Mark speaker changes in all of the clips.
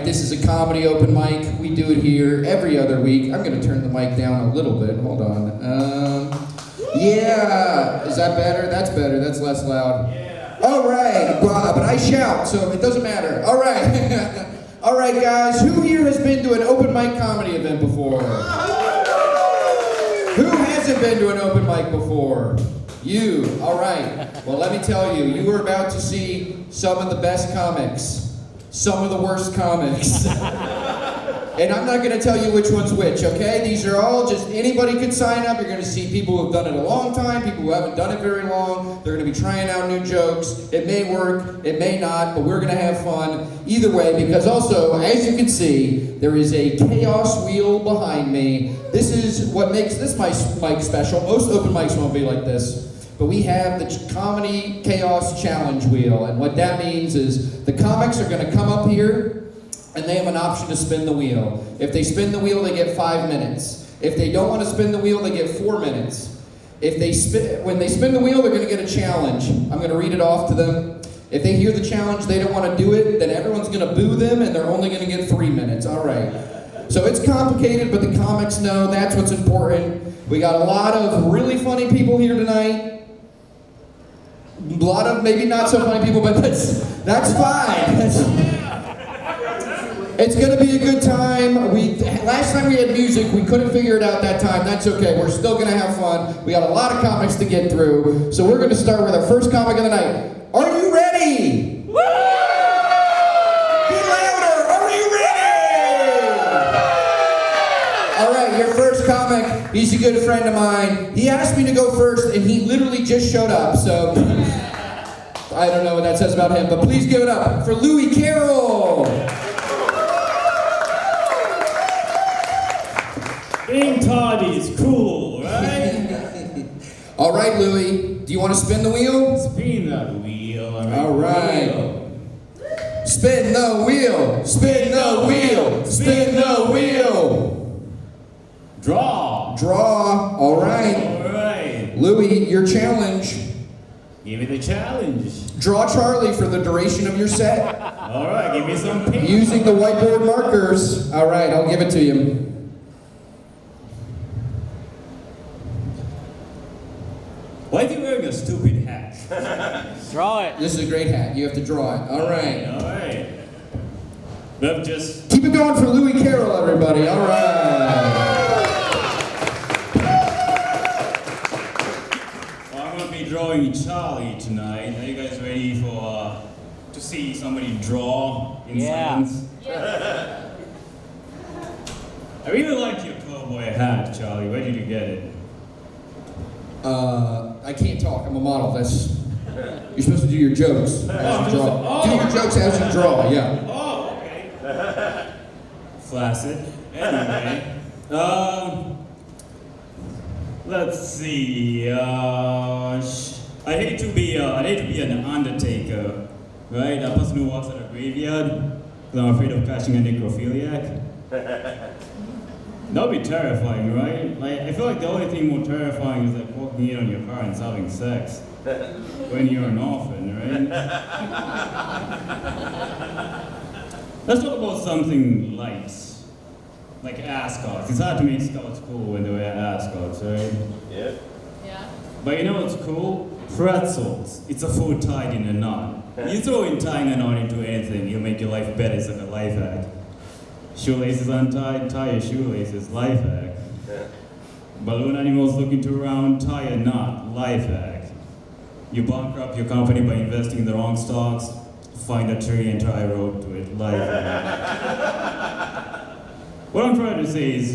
Speaker 1: right, this is a comedy open mic. We do it here every other week. I'm going to turn the mic down a little bit. Hold on. Yeah, is that better? That's better. That's less loud. Yeah. All right, but I shout, so it doesn't matter. All right. All right, guys. Who here has been to an open mic comedy event before? Who hasn't been to an open mic before? You. All right. Well, let me tell you, you are about to see some of the best comics, some of the worst comics. And I'm not going to tell you which one's which, okay? These are all just, anybody could sign up. You're going to see people who have done it a long time, people who haven't done it very long. They're going to be trying out new jokes. It may work, it may not, but we're going to have fun either way, because also, as you can see, there is a chaos wheel behind me. This is what makes this mic special. Most open mics won't be like this. But we have the Comedy Chaos Challenge Wheel, and what that means is the comics are going to come up here, and they have an option to spin the wheel. If they spin the wheel, they get 5 minutes. If they don't want to spin the wheel, they get 4 minutes. When they spin the wheel, they're going to get a challenge. I'm going to read it off to them. If they hear the challenge, they don't want to do it, then everyone's going to boo them, and they're only going to get 3 minutes. All right. So it's complicated, but the comics know that's what's important. We got a lot of really funny people here tonight. A lot of maybe not so funny people, but that's fine. It's going to be a good time. Last time we had music, we couldn't figure it out that time. That's okay. We're still going to have fun. We got a lot of comics to get through. So we're going to start with our first comic of the night. Are you ready? Woo! Be louder. Are you ready? All right, your first comic. He's a good friend of mine. He asked me to go first, and he literally just showed up. So I don't know what that says about him, but please give it up for Louie Carroll.
Speaker 2: Being tardy is cool, right?
Speaker 1: All right, Louie. Do you want to spin the wheel?
Speaker 2: Spin that wheel.
Speaker 1: All right. Spin the wheel. Spin the wheel. Spin the wheel.
Speaker 2: Draw.
Speaker 1: Draw. All right.
Speaker 2: All right.
Speaker 1: Louie, your challenge.
Speaker 2: Give me the challenge.
Speaker 1: Draw Charlie for the duration of your set.
Speaker 2: All right, give me some pink.
Speaker 1: Using the whiteboard markers. All right, I'll give it to you.
Speaker 2: Why are you wearing a stupid hat?
Speaker 3: Draw it.
Speaker 1: This is a great hat. You have to draw it. All right.
Speaker 2: All right. Well, just
Speaker 1: keep it going for Louie Carroll, everybody. All right.
Speaker 2: Well, I'm going to be drawing Charlie tonight. Are you guys ready for to see somebody draw in silence? Yeah. I really like your cowboy hat, Charlie. Where did you get it?
Speaker 1: I can't talk. I'm a model. You're supposed to do your jokes as you draw. Do your jokes as you draw. Yeah.
Speaker 2: Oh, okay. Flaccid. Anyway, let's see. I hate to be an undertaker, right? A person who works at a graveyard, because I'm afraid of catching a necrophiliac. That would be terrifying, right? Like, I feel like the only thing more terrifying is like walking in on your parents having sex when you're an orphan, right? Let's talk about something light, like ascots. It's hard to make scouts cool when they wear ascots, right?
Speaker 4: Yeah.
Speaker 3: Yeah.
Speaker 2: But you know what's cool? Pretzels. It's a food tied in a knot. You throw in tying a knot into anything, it'll make your life better. It's like a life hack. Shoelaces untied, tie your shoelaces, life hack.
Speaker 4: Yeah.
Speaker 2: Balloon animals looking to round, tie a knot, life hack. You bankrupt your company by investing in the wrong stocks, find a tree and tie a rope to it, life hack. What I'm trying to say is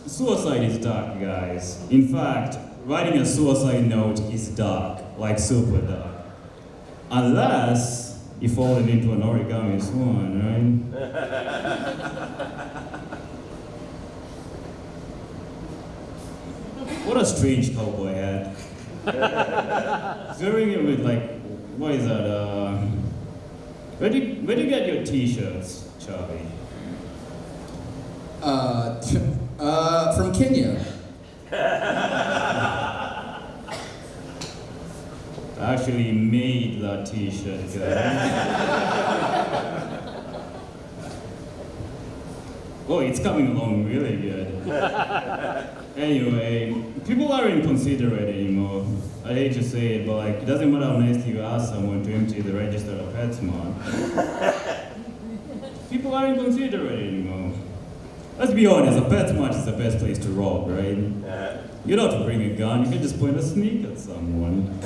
Speaker 2: suicide is dark, guys. In fact, writing a suicide note is dark, like super dark. Unless you folded into an origami swan, right? What a strange cowboy hat. Wearing it with like, what is that? Where do you get your t-shirts, Charlie?
Speaker 1: From Kenya.
Speaker 2: Actually made that t-shirt, guys. Oh, it's coming along really good. Anyway, people aren't considerate anymore. I hate to say it, but like, it doesn't matter how nice you ask someone to empty the register of PetSmart. People aren't considerate anymore. Let's be honest, a PetSmart is the best place to rob, right? You don't have to bring a gun, you can just point a sneak at someone.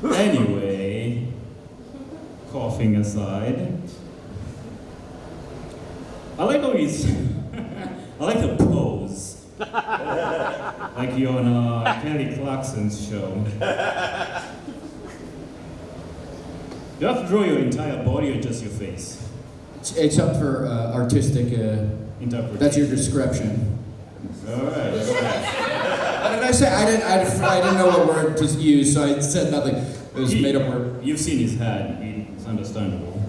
Speaker 2: Anyway, coughing aside, I like how he's, I like the pose. Like you're on Kelly Clarkson's show. Do you have to draw your entire body or just your face?
Speaker 1: It's up for artistic,
Speaker 2: Interpretation.
Speaker 1: that's your description.
Speaker 2: Alright.
Speaker 1: What did I say? I didn't know what word to use, so I said nothing. It was made up word.
Speaker 2: You've seen his hat, it's understandable.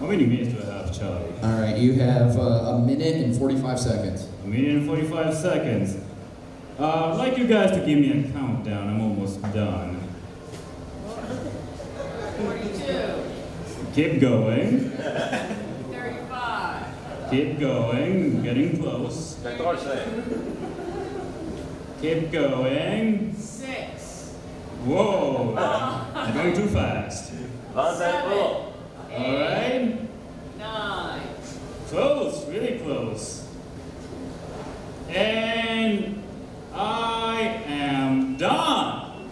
Speaker 2: How many minutes do I have, Charlie?
Speaker 1: All right, you have a minute and 45 seconds.
Speaker 2: A minute and 45 seconds. I'd like you guys to give me a countdown, I'm almost done.
Speaker 4: 42.
Speaker 2: Keep going.
Speaker 4: 35.
Speaker 2: Keep going, getting close. Keep going.
Speaker 4: 6.
Speaker 2: Whoa, I'm going too fast.
Speaker 4: 7. 8.
Speaker 2: Alright,
Speaker 4: 9.
Speaker 2: close, really close. And I am done.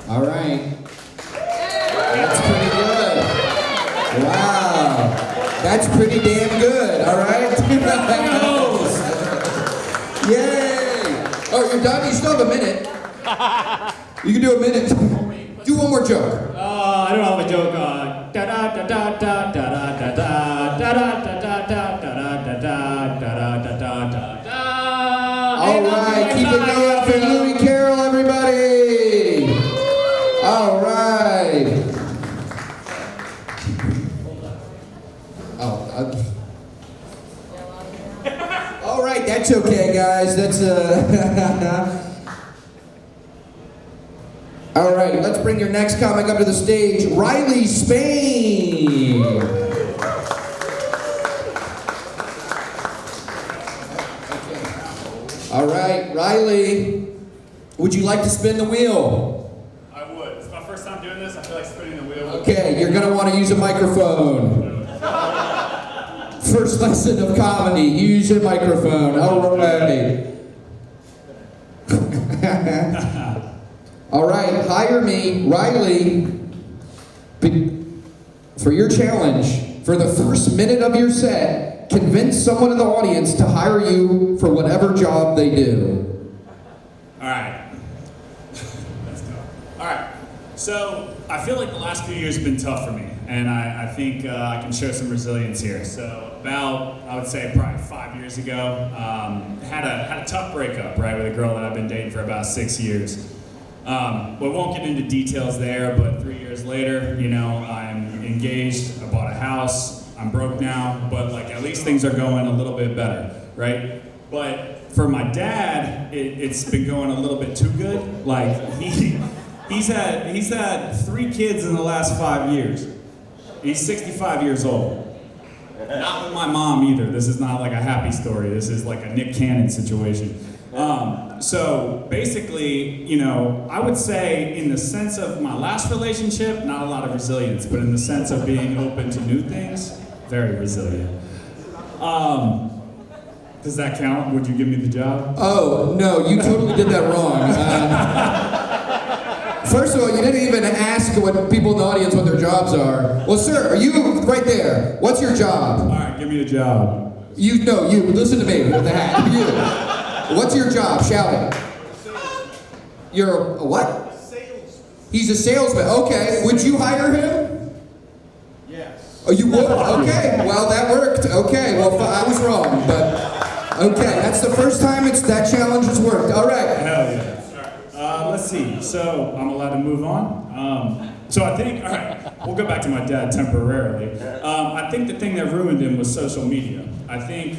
Speaker 1: All right. That's pretty good. Wow. That's pretty damn good. All right. Yay. Oh, you're done? You still have a minute. You can do a minute. Do one more joke.
Speaker 2: I don't have a joke. Da da da da da da da da da da da da da da da da da da.
Speaker 1: All right. Keep it going for Louie Carroll, everybody. All right. All right, that's okay, guys. That's All right, let's bring your next comic up to the stage, Riley Spain. All right, Riley, would you like to spin the wheel?
Speaker 5: I would. It's my first time doing this. I feel like spinning the wheel.
Speaker 1: Okay, you're gonna want to use a microphone. First lesson of comedy, use your microphone. All right. All right, hire me, Riley, for your challenge. For the first minute of your set, convince someone in the audience to hire you for whatever job they do.
Speaker 5: All right. Let's go. All right. So I feel like the last few years have been tough for me, and I think I can show some resilience here. So about, I would say, probably 5 years ago, had a tough breakup, right, with a girl that I've been dating for about 6 years. We won't get into details there, but 3 years later, you know, I'm engaged, I bought a house, I'm broke now, but like at least things are going a little bit better, right? But for my dad, it's been going a little bit too good. Like he's had 3 kids in the last 5 years. He's 65 years old. Not with my mom either. This is not like a happy story. This is like a Nick Cannon situation. So basically, you know, I would say in the sense of my last relationship, not a lot of resilience, but in the sense of being open to new things, very resilient. Does that count? Would you give me the job?
Speaker 1: Oh, no, you totally did that wrong. First of all, you didn't even ask what people in the audience what their jobs are. Well, sir, are you right there? What's your job?
Speaker 5: All right, give me a job.
Speaker 1: You listen to me with the hat. You. What's your job? Shout it. You're a what? He's a salesman. Okay. Would you hire him?
Speaker 5: Yes.
Speaker 1: Oh, you would? Okay. Well, that worked. Okay. Well, I was wrong, but okay. That's the first time that challenge has worked. All right.
Speaker 5: Hell yeah. Let's see. So I'm allowed to move on. So I think, all right, we'll go back to my dad temporarily. I think the thing that ruined him was social media. I think,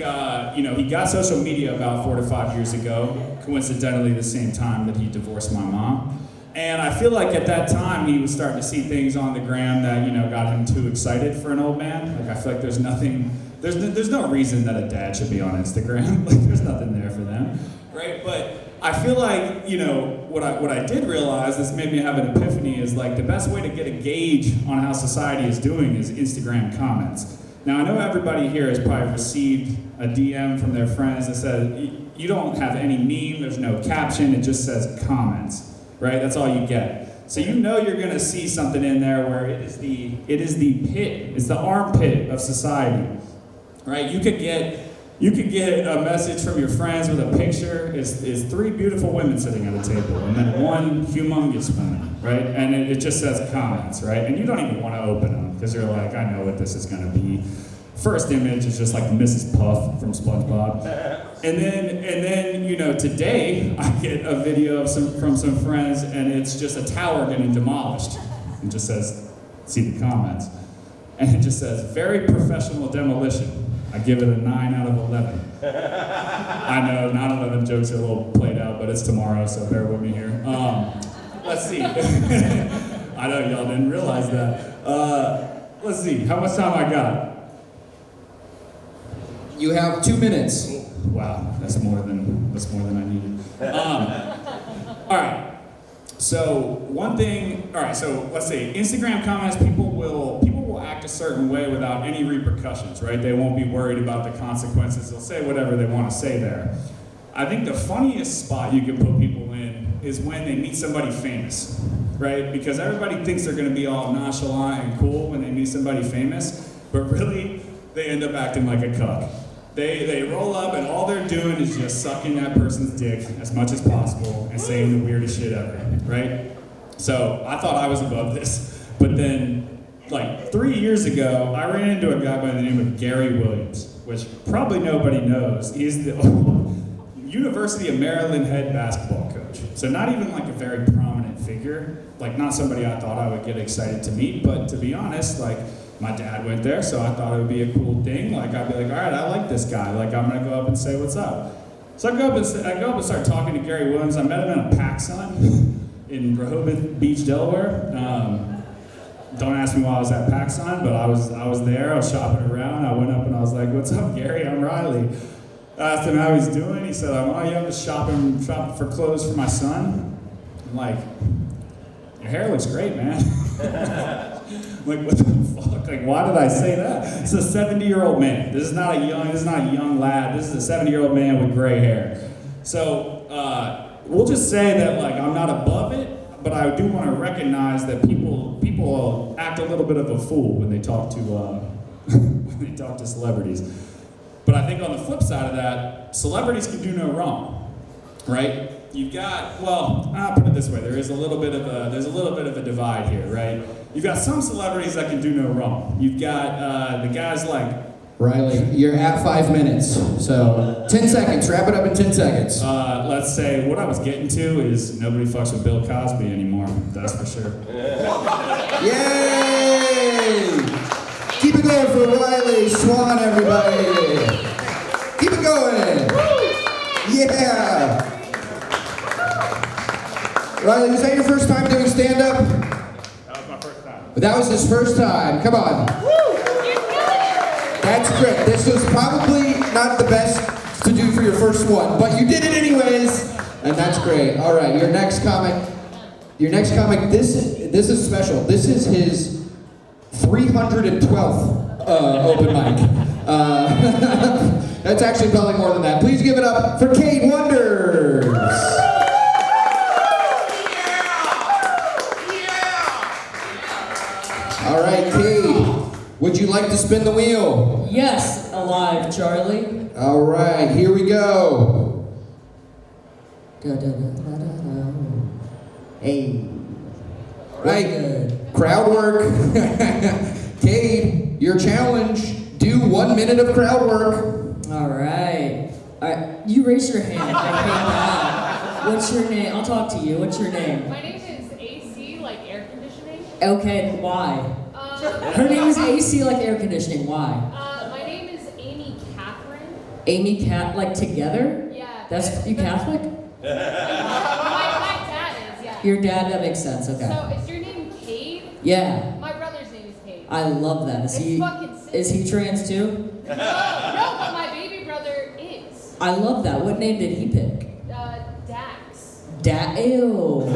Speaker 5: you know, he got social media about 4 to 5 years ago, coincidentally the same time that he divorced my mom. And I feel like at that time he was starting to see things on the gram that, you know, got him too excited for an old man. Like I feel like there's no reason that a dad should be on Instagram. Like there's nothing there for them, right? But I feel like, you know, what I did realize, this made me have an epiphany, is like the best way to get a gauge on how society is doing is Instagram comments. Now I know everybody here has probably received a DM from their friends that says, you don't have any meme, there's no caption, it just says comments. Right, that's all you get. So you know you're gonna see something in there where it is the pit, it's the armpit of society. Right? You could get a message from your friends with a picture, is 3 beautiful women sitting at a table, and then 1 humongous woman, right? And it just says comments, right? And you don't even want to open them because you're like, I know what this is gonna be. First image is just like Mrs. Puff from SpongeBob. And then, you know, today I get a video from some friends, and it's just a tower getting demolished. It just says, see the comments. And it just says, very professional demolition. I give it a 9 out of 11. I know, 9 out of 11 jokes are a little played out, but it's tomorrow, so bear with me here. Let's see. I know y'all didn't realize that. Let's see, how much time I got?
Speaker 1: You have 2 minutes.
Speaker 5: Wow, that's more than I needed. All right. So one thing. All right. So let's say Instagram comments. People will act a certain way without any repercussions, right? They won't be worried about the consequences. They'll say whatever they want to say there. I think the funniest spot you can put people in is when they meet somebody famous, right? Because everybody thinks they're going to be all nonchalant and cool when they meet somebody famous, but really they end up acting like a cuck. They roll up and all they're doing is just sucking that person's dick as much as possible and saying the weirdest shit ever, right? So I thought I was above this, but then like 3 years ago, I ran into a guy by the name of Gary Williams, which probably nobody knows. He's the University of Maryland head basketball coach. So not even like a very prominent figure, like not somebody I thought I would get excited to meet, but to be honest, like my dad went there, so I thought it would be a cool thing. Like I'd be like, all right, I like this guy. Like I'm gonna go up and say what's up. So I go up and start talking to Gary Williams. I met him in a PacSun in Rehoboth Beach, Delaware. Don't ask me why I was at PacSun, but I was there. I was shopping around. I went up and I was like, "What's up, Gary? I'm Riley." I asked him how he's doing. He said, I'm just shopping for clothes for my son." I'm like, "Your hair looks great, man." Like, what the fuck? Like, why did I say that? It's a 70-year-old man. This is not a young lad. This is a 70-year-old man with gray hair. So we'll just say that like I'm not above it, but I do want to recognize that people act a little bit of a fool when they talk to when they talk to celebrities. But I think on the flip side of that, celebrities can do no wrong, right? You've got, well, I'll put it this way: there's a little bit of a divide here, right? You've got some celebrities that can do no wrong. You've got the guys like
Speaker 1: Riley, you're at 5 minutes, so 10 seconds. Wrap it up in 10 seconds.
Speaker 5: Let's say what I was getting to is nobody fucks with Bill Cosby anymore. That's for sure.
Speaker 1: Yay! Keep it going for Riley Swan, everybody. Keep it going. Yeah. Riley, was that your first time doing stand-up?
Speaker 5: That was my first time.
Speaker 1: That was his first time. Come on. That's great. This was probably not the best to do for your first one, but you did it anyways, and that's great. All right, your next comic. This is special. This is his 312th open mic. That's actually probably more than that. Please give it up for Kade Wonders. All right, Kade, would you like to spin the wheel?
Speaker 4: Yes, alive, Charlie.
Speaker 1: All right, here we go. Hey. Right, crowd work. Kade, your challenge, do 1 minute of crowd work.
Speaker 4: All right. You raise your hand. I came down. What's your name? I'll talk to you. What's your name?
Speaker 6: My name is AC, like air conditioning.
Speaker 4: Okay, why? Her name is AC, like air conditioning. Why?
Speaker 6: My name is Amy Catherine.
Speaker 4: Amy like together?
Speaker 6: Yeah.
Speaker 4: That's you Catholic?
Speaker 6: My dad is, yeah.
Speaker 4: Your dad, that makes sense, okay.
Speaker 6: So, is your name Kade?
Speaker 4: Yeah,
Speaker 6: My brother's name is Kade.
Speaker 4: I love that.
Speaker 6: It's fucking sick.
Speaker 4: Is he trans too?
Speaker 6: No, but my baby brother is.
Speaker 4: I love that. What name did he pick?
Speaker 6: Dax.
Speaker 4: Ew.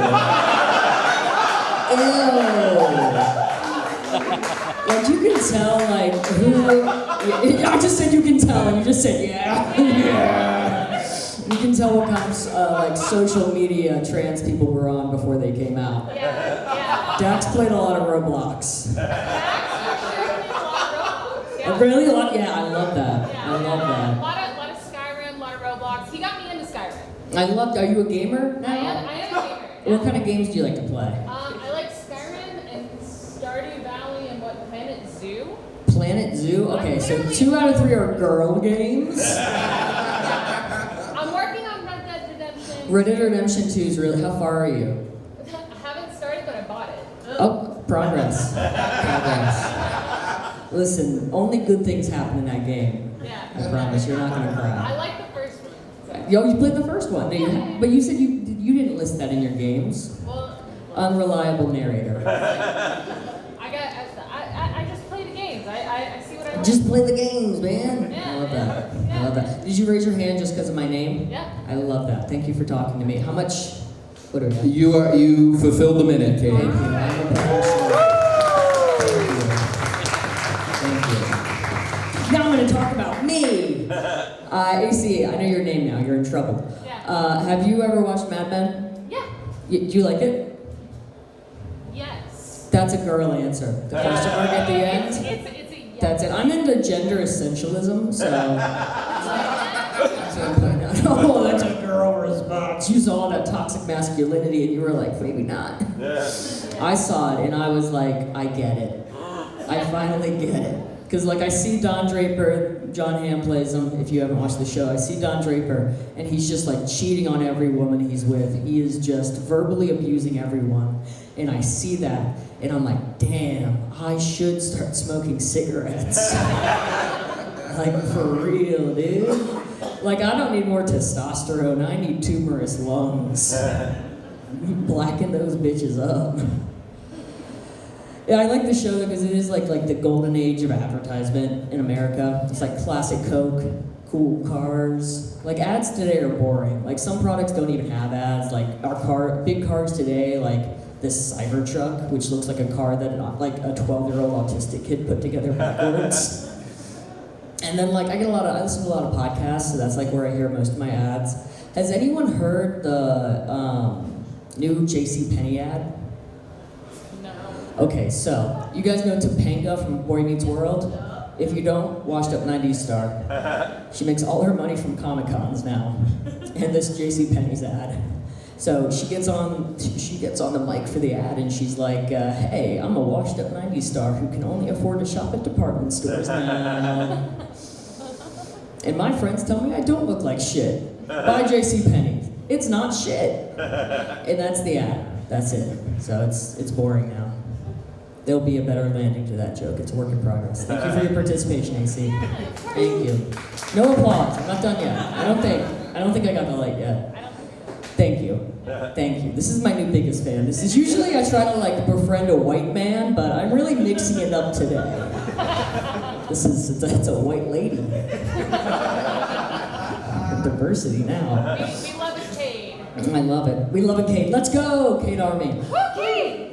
Speaker 4: Like you can tell, like who. I just said you can tell, and you just said yeah. Yeah. You can tell what kind of like social media trans people were on before they came out.
Speaker 6: Yeah.
Speaker 4: Dax played a lot of Roblox.
Speaker 6: Dax for sure played a lot of Roblox. Yeah.
Speaker 4: Really a lot. Yeah, I love that.
Speaker 6: Yeah,
Speaker 4: I love
Speaker 6: A
Speaker 4: that.
Speaker 6: lot of Skyrim, a lot of Roblox. He got me into Skyrim.
Speaker 4: I loved. Are you a gamer now?
Speaker 6: I am a gamer.
Speaker 4: What kind of games do you like to play?
Speaker 6: I like Skyrim and Stardew Valley and Planet Zoo.
Speaker 4: Planet Zoo? Okay, so 2 out of 3 are girl games.
Speaker 6: I'm working on Red Dead Redemption.
Speaker 4: Red Dead Redemption 2 is really, how far are you?
Speaker 6: I haven't started, but I bought it.
Speaker 4: Oh, progress. Progress. Listen, only good things happen in that game.
Speaker 6: Yeah.
Speaker 4: I promise, you're not gonna
Speaker 6: I
Speaker 4: cry.
Speaker 6: like the first one.
Speaker 4: Yo, you played the first one. But you said you didn't list that in your games.
Speaker 6: Well,
Speaker 4: Unreliable narrator.
Speaker 6: I just play the games. I see what I want.
Speaker 4: Just play the games, man.
Speaker 6: Yeah,
Speaker 4: I love that.
Speaker 6: yeah.
Speaker 4: I love that. Did you raise your hand just because of my name?
Speaker 6: Yeah.
Speaker 4: I love that. Thank you for talking to me. How much? What are we at?
Speaker 1: You fulfilled the minute,
Speaker 4: Thank you.
Speaker 1: Kade.
Speaker 4: I'm a professional. Thank you. Now I'm going to talk about me. AC, I know your name now. You're in trouble.
Speaker 6: Yeah.
Speaker 4: Have you ever watched Mad Men?
Speaker 6: Yeah.
Speaker 4: Do you like it?
Speaker 6: Yes.
Speaker 4: That's a girl answer. The question mark at the end.
Speaker 6: It's a yes.
Speaker 4: That's it. I'm into gender essentialism, so. Oh, that's a girl response. You saw that toxic masculinity and you were like, maybe not. I saw it and I was like, I get it. I finally get it. Because like I see Don Draper, John Hamm plays him, if you haven't watched the show, I see Don Draper and he's just like cheating on every woman he's with. He is just verbally abusing everyone. And I see that and I'm like, damn, I should start smoking cigarettes. Like for real, dude. Like I don't need more testosterone, I need tumorous lungs. Blacken those bitches up. Yeah, I like the show because it is like the golden age of advertisement in America. It's like classic Coke, cool cars. Like ads today are boring. Like some products don't even have ads. Like big cars today, like this Cybertruck, which looks like a car that like a 12-year-old autistic kid put together backwards. And then like I listen to a lot of podcasts, so that's like where I hear most of my ads. Has anyone heard the new JCPenney ad?
Speaker 6: No.
Speaker 4: Okay, so you guys know Topanga from Boy Meets World? If you don't, washed up 90s star. She makes all her money from Comic-Cons now. And this JCPenney's ad. So she gets on the mic for the ad and she's like, hey, I'm a washed up 90s star who can only afford to shop at department stores now. And my friends tell me I don't look like shit. Buy JCPenney. It's not shit. And that's the ad. That's it. So it's boring now. There'll be a better landing to that joke. It's a work in progress. Thank you for your participation, AC. Thank you. No applause. I'm not done yet. I don't think I got the light yet. Thank you. Thank you. This is my new biggest fan. This is usually I try to like befriend a white man, but I'm really mixing it up today. It's a white lady. Diversity now.
Speaker 6: We love it, Kade.
Speaker 4: I love it. We love it, Kade. Let's go, Kade Army.
Speaker 6: Woo, Kade!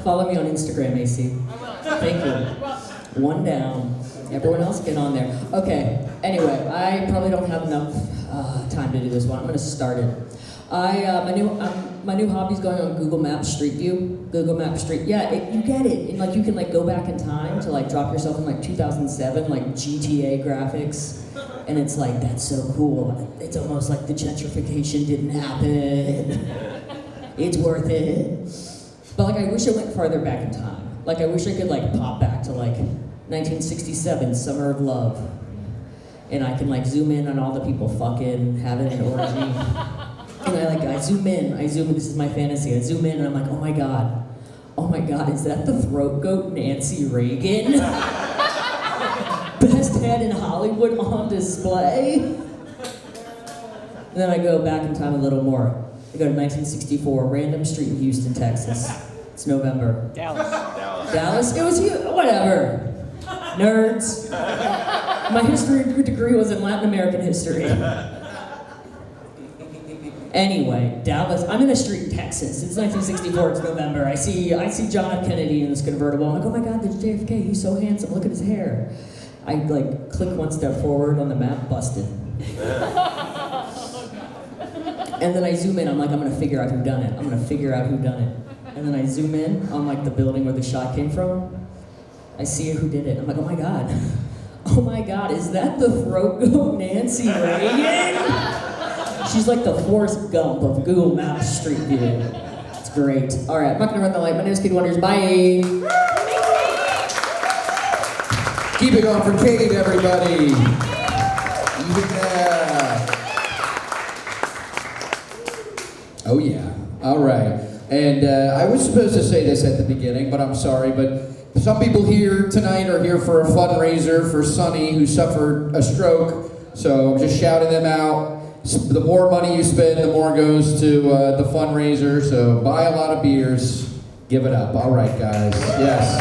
Speaker 4: Follow me on Instagram, AC.
Speaker 6: I will.
Speaker 4: Thank you.
Speaker 6: Well,
Speaker 4: One down. Everyone else get on there. Okay. Anyway, I probably don't have enough time to do this one. I'm gonna start it. My new hobby's going on Google Maps Street View. Google Maps Street. Yeah, you get it. And like you can like go back in time to like drop yourself in like 2007, like GTA graphics, and it's like that's so cool. It's almost like the gentrification didn't happen. It's worth it. But like I wish I went farther back in time. Like I wish I could like pop back to like 1967, Summer of Love. And I can like zoom in on all the people fucking having an orgy. And I zoom in, this is my fantasy. I zoom in and I'm like, oh my god, is that the throat goat Nancy Reagan? Best head in Hollywood on display? And then I go back in time a little more. I go to 1964, random street in Houston, Texas. It's November.
Speaker 3: Dallas.
Speaker 4: Dallas? It was whatever. Nerds. My history degree was in Latin American history. Anyway, Dallas. I'm in a street in Texas. It's 1964. It's November. I see John F. Kennedy in this convertible. I'm like, oh my God, there's JFK. He's so handsome. Look at his hair. I like click one step forward on the map. Busted. And then I zoom in. I'm like, I'm gonna figure out who done it. I'm gonna figure out who done it. And then I zoom in on like the building where the shot came from. I see who did it. I'm like, oh my God. Oh my God, is that the throat goat Nancy Reagan? She's like the Forrest Gump of Google Maps Street View. It's great. All right, I'm not gonna run the light. My name is Kade Wonders. Bye.
Speaker 1: Keep it going for Kade, everybody. Yeah. Oh yeah. All right. And I was supposed to say this at the beginning, but I'm sorry, but some people here tonight are here for a fundraiser for Sonny, who suffered a stroke. So I'm just shouting them out. The more money you spend, the more goes to the fundraiser. So buy a lot of beers. Give it up. All right, guys. Yes.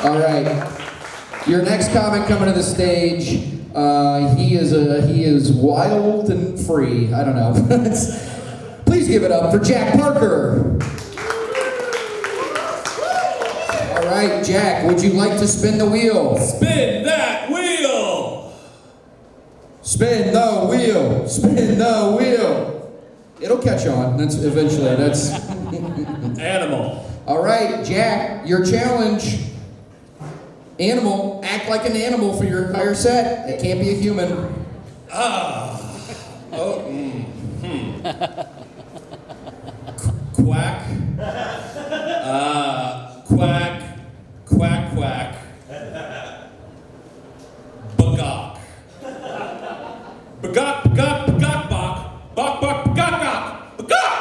Speaker 1: All right. Your next comic coming to the stage. He is wild and free. I don't know. Please give it up for Jack Parker. All right, Jack, would you like to spin the wheel?
Speaker 5: Spin that wheel!
Speaker 1: Spin the wheel. Spin the wheel. It'll catch on. That's
Speaker 5: Animal.
Speaker 1: All right, Jack, your challenge. Animal, act like an animal for your entire set. It can't be a human.
Speaker 5: Quack. Quack. Quack, quack. Bagok. Bagok, bagok, bagok, bok. Bok, bok, bagok, bok. Bagok!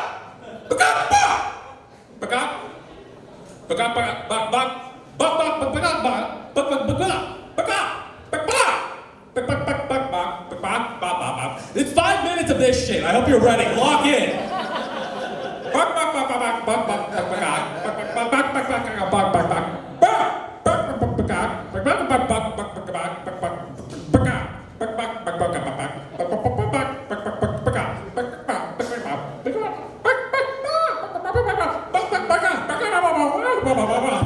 Speaker 5: Bagok, bok! Bagok. Bagok, bagok, bok, bok. Bok, bok, bagok, bok. Bok, bok, bagok. Bagok. Bagok. Bagok, bagok, bagok, bagok, bagok, bagok. It's 5 minutes of this shit. I hope you're ready. Lock in. Bok, bok, bok, bok, bok, bok, bok, bagok. Bok, bok, bok, bok, bok, bok, bok, bok.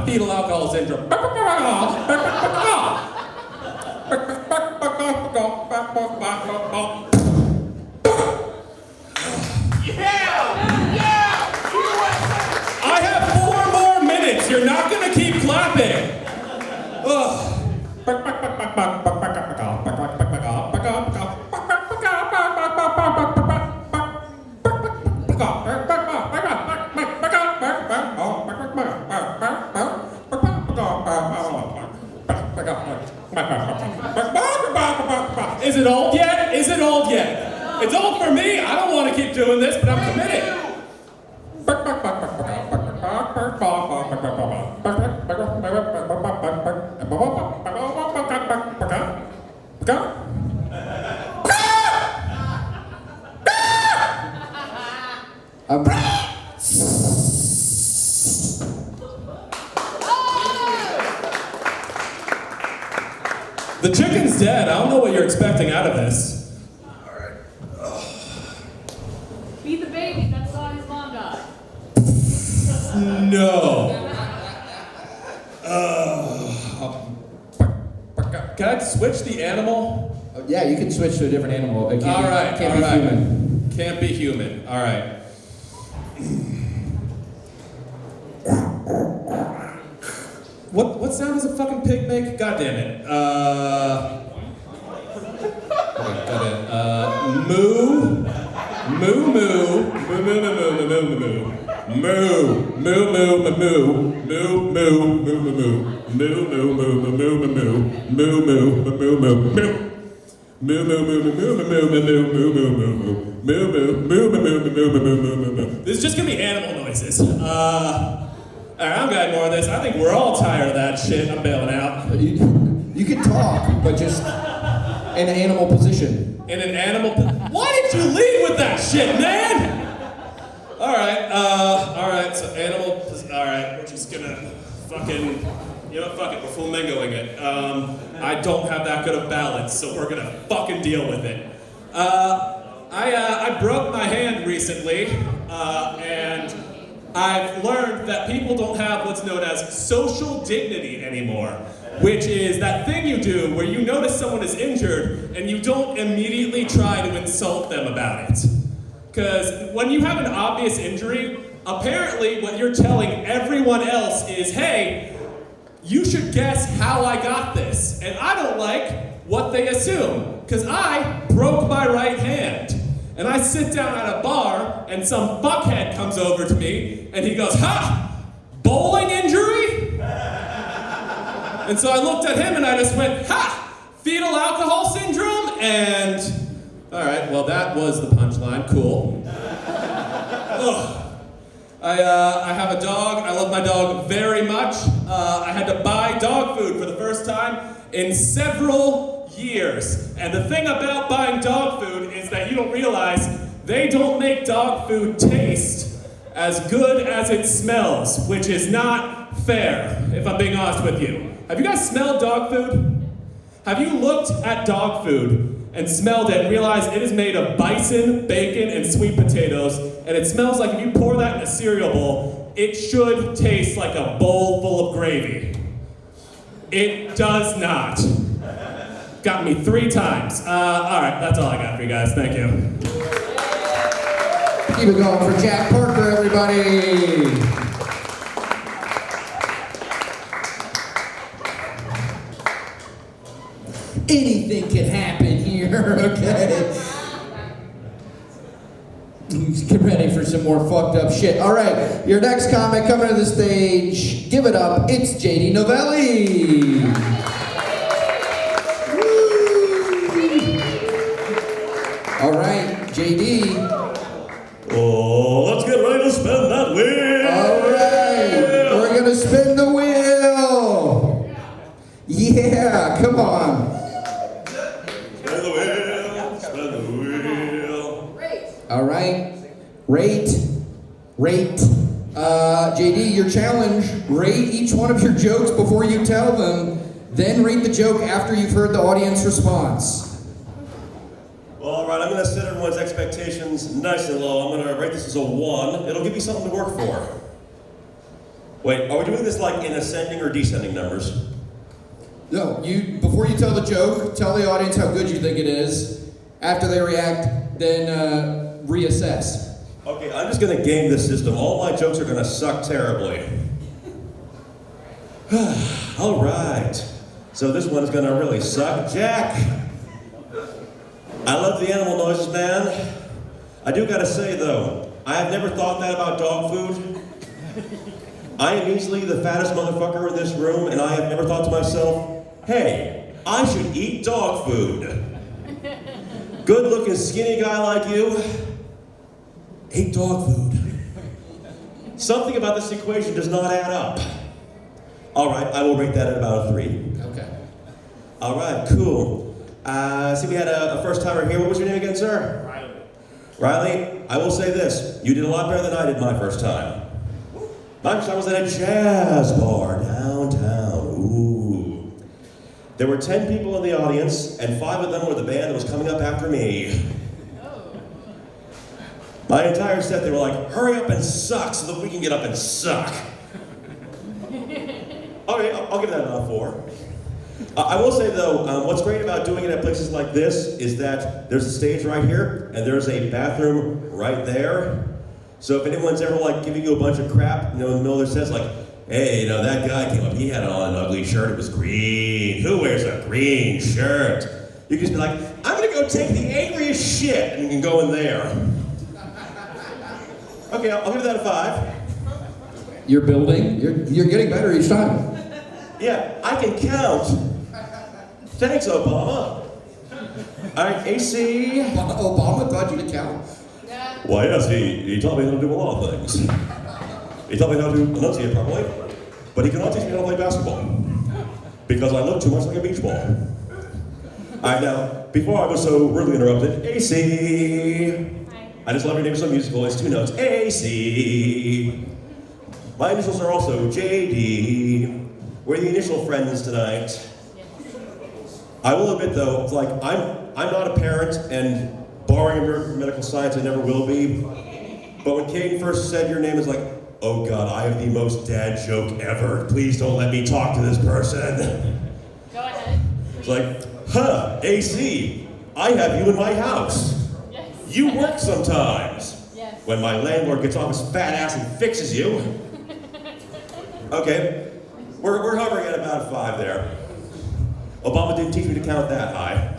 Speaker 5: Fetal alcohol syndrome. I have 4 more minutes. You're not gonna keep clapping. Is it old yet? Is it old yet? It's old for me. I don't want to keep doing this, but I'm committed. The chicken's dead. I don't know what you're expecting out of this.
Speaker 6: Feed the baby, that's all his mom died.
Speaker 5: No. Can I switch the animal?
Speaker 1: Yeah, you can switch to a different animal. It
Speaker 5: All right.
Speaker 1: can't be human.
Speaker 5: Can't be human. All right. What sound does a fucking pig make? God damn it. Okay, got it. Moo. Moo moo. Moo moo moo moo moo moo moo. Moo. Moo moo moo moo. Moo moo moo moo moo. Moo moo moo moo moo moo moo. Moo moo moo moo moo moo. Moo moo moo moo moo moo moo moo moo moo moo moo moo moo moo moo moo moo. This is just gonna be animal noises. Alright, I'm getting more of this. I think we're all tired of that shit. I'm bailing out.
Speaker 1: You can talk, but just in an animal position.
Speaker 5: In an animal... Why did you lead with that shit, man?
Speaker 7: Alright, so animal, alright, we're just gonna fucking, you know, fuck it, we're flamingoing it. I don't have that good of balance, so we're gonna fucking deal with it. I broke my hand recently, and I've learned that people don't have what's known as social dignity anymore, which is that thing you do where you notice someone is injured and you don't immediately try to insult them about it. Because when you have an obvious injury, apparently what you're telling everyone else is, hey, you should guess how I got this. And I don't like what they assume, because I broke my right hand. And I sit down at a bar, and some fuckhead comes over to me, and he goes, ha! Bowling injury? And so I looked at him, and I just went, ha! Fetal alcohol syndrome? And, all right, well, that was the punchline. Cool. I have a dog. I love my dog very much. I had to buy dog food for the first time in several years. And the thing about buying dog food is that you don't realize they don't make dog food taste as good as it smells, which is not fair, if I'm being honest with you. Have you guys smelled dog food? Have you looked at dog food and smelled it and realized it is made of bison, bacon, and sweet potatoes, and it smells like if you pour that in a cereal bowl, it should taste like a bowl full of gravy. It does not. Got me 3 times. All right, that's all I got for you guys. Thank you.
Speaker 1: Keep it going for Jack Parker, everybody. Anything can happen here, okay? Get ready for some more fucked up shit. All right, your next comic coming to the stage. Give it up. It's JD Novelli. All right, JD.
Speaker 8: Oh, let's get ready to spin that wheel.
Speaker 1: All right, we're gonna spin the wheel. Yeah, come on.
Speaker 8: Spin the wheel, spin the wheel.
Speaker 1: All right, rate. JD, your challenge, rate each one of your jokes before you tell them, then rate the joke after you've heard the audience response.
Speaker 8: Well, all right, I'm going to set everyone's expectations nice and low. I'm going to rate this as a 1. It'll give you something to work for. Wait, are we doing this like in ascending or descending numbers?
Speaker 1: No, before you tell the joke, tell the audience how good you think it is. After they react, then reassess.
Speaker 8: Okay, I'm just going to game this system. All my jokes are going to suck terribly. All right, so this one is going to really suck. Jack! I love the animal noises, man. I do gotta say, though, I have never thought that about dog food. I am easily the fattest motherfucker in this room, and I have never thought to myself, hey, I should eat dog food. Good-looking, skinny guy like you, eat dog food. Something about this equation does not add up. All right, I will rate that at about a 3.
Speaker 1: Okay.
Speaker 8: All right, cool. See, we had a first-timer here. What was your name again, sir? Riley, I will say this. You did a lot better than I did my first time. My first time was at a jazz bar downtown. Ooh. There were 10 people in the audience, and 5 of them were the band that was coming up after me. My entire set, they were like, hurry up and suck so that we can get up and suck. Okay, I'll give that a 4. I will say though, what's great about doing it at places like this is that there's a stage right here, and there's a bathroom right there. So if anyone's ever like giving you a bunch of crap, in the middle of their sets, like, hey, that guy came up, he had on an ugly shirt, it was green. Who wears a green shirt? You can just be like, I'm gonna go take the angriest shit, and you can go in there. Okay, I'll give that a 5.
Speaker 1: You're building. You're getting better each time.
Speaker 8: Yeah, I can count. Thanks, Obama. All right, AC.
Speaker 1: Obama taught you to count?
Speaker 6: Yeah.
Speaker 8: Why, yes, he taught me how to do a lot of things. He taught me how to enunciate properly, but he cannot teach me how to play basketball because I look too much like a beach ball. All right, now, before I was so rudely interrupted, AC.
Speaker 6: Hi.
Speaker 8: I just love your name so musical. It's 2 notes. AC. My initials are also JD. We're the initial friends tonight. I will admit though, it's like I'm not a parent, and barring a miracle from medical science, I never will be. But when Kate first said your name, it's like, oh God, I have the most dad joke ever. Please don't let me talk to this person.
Speaker 6: Go ahead.
Speaker 8: It's like, huh, AC, I have you in my house.
Speaker 6: Yes.
Speaker 8: You work sometimes.
Speaker 6: Yes.
Speaker 8: When my landlord gets off his fat ass and fixes you. Okay, we're hovering at about 5 there. Obama didn't teach me to count that high.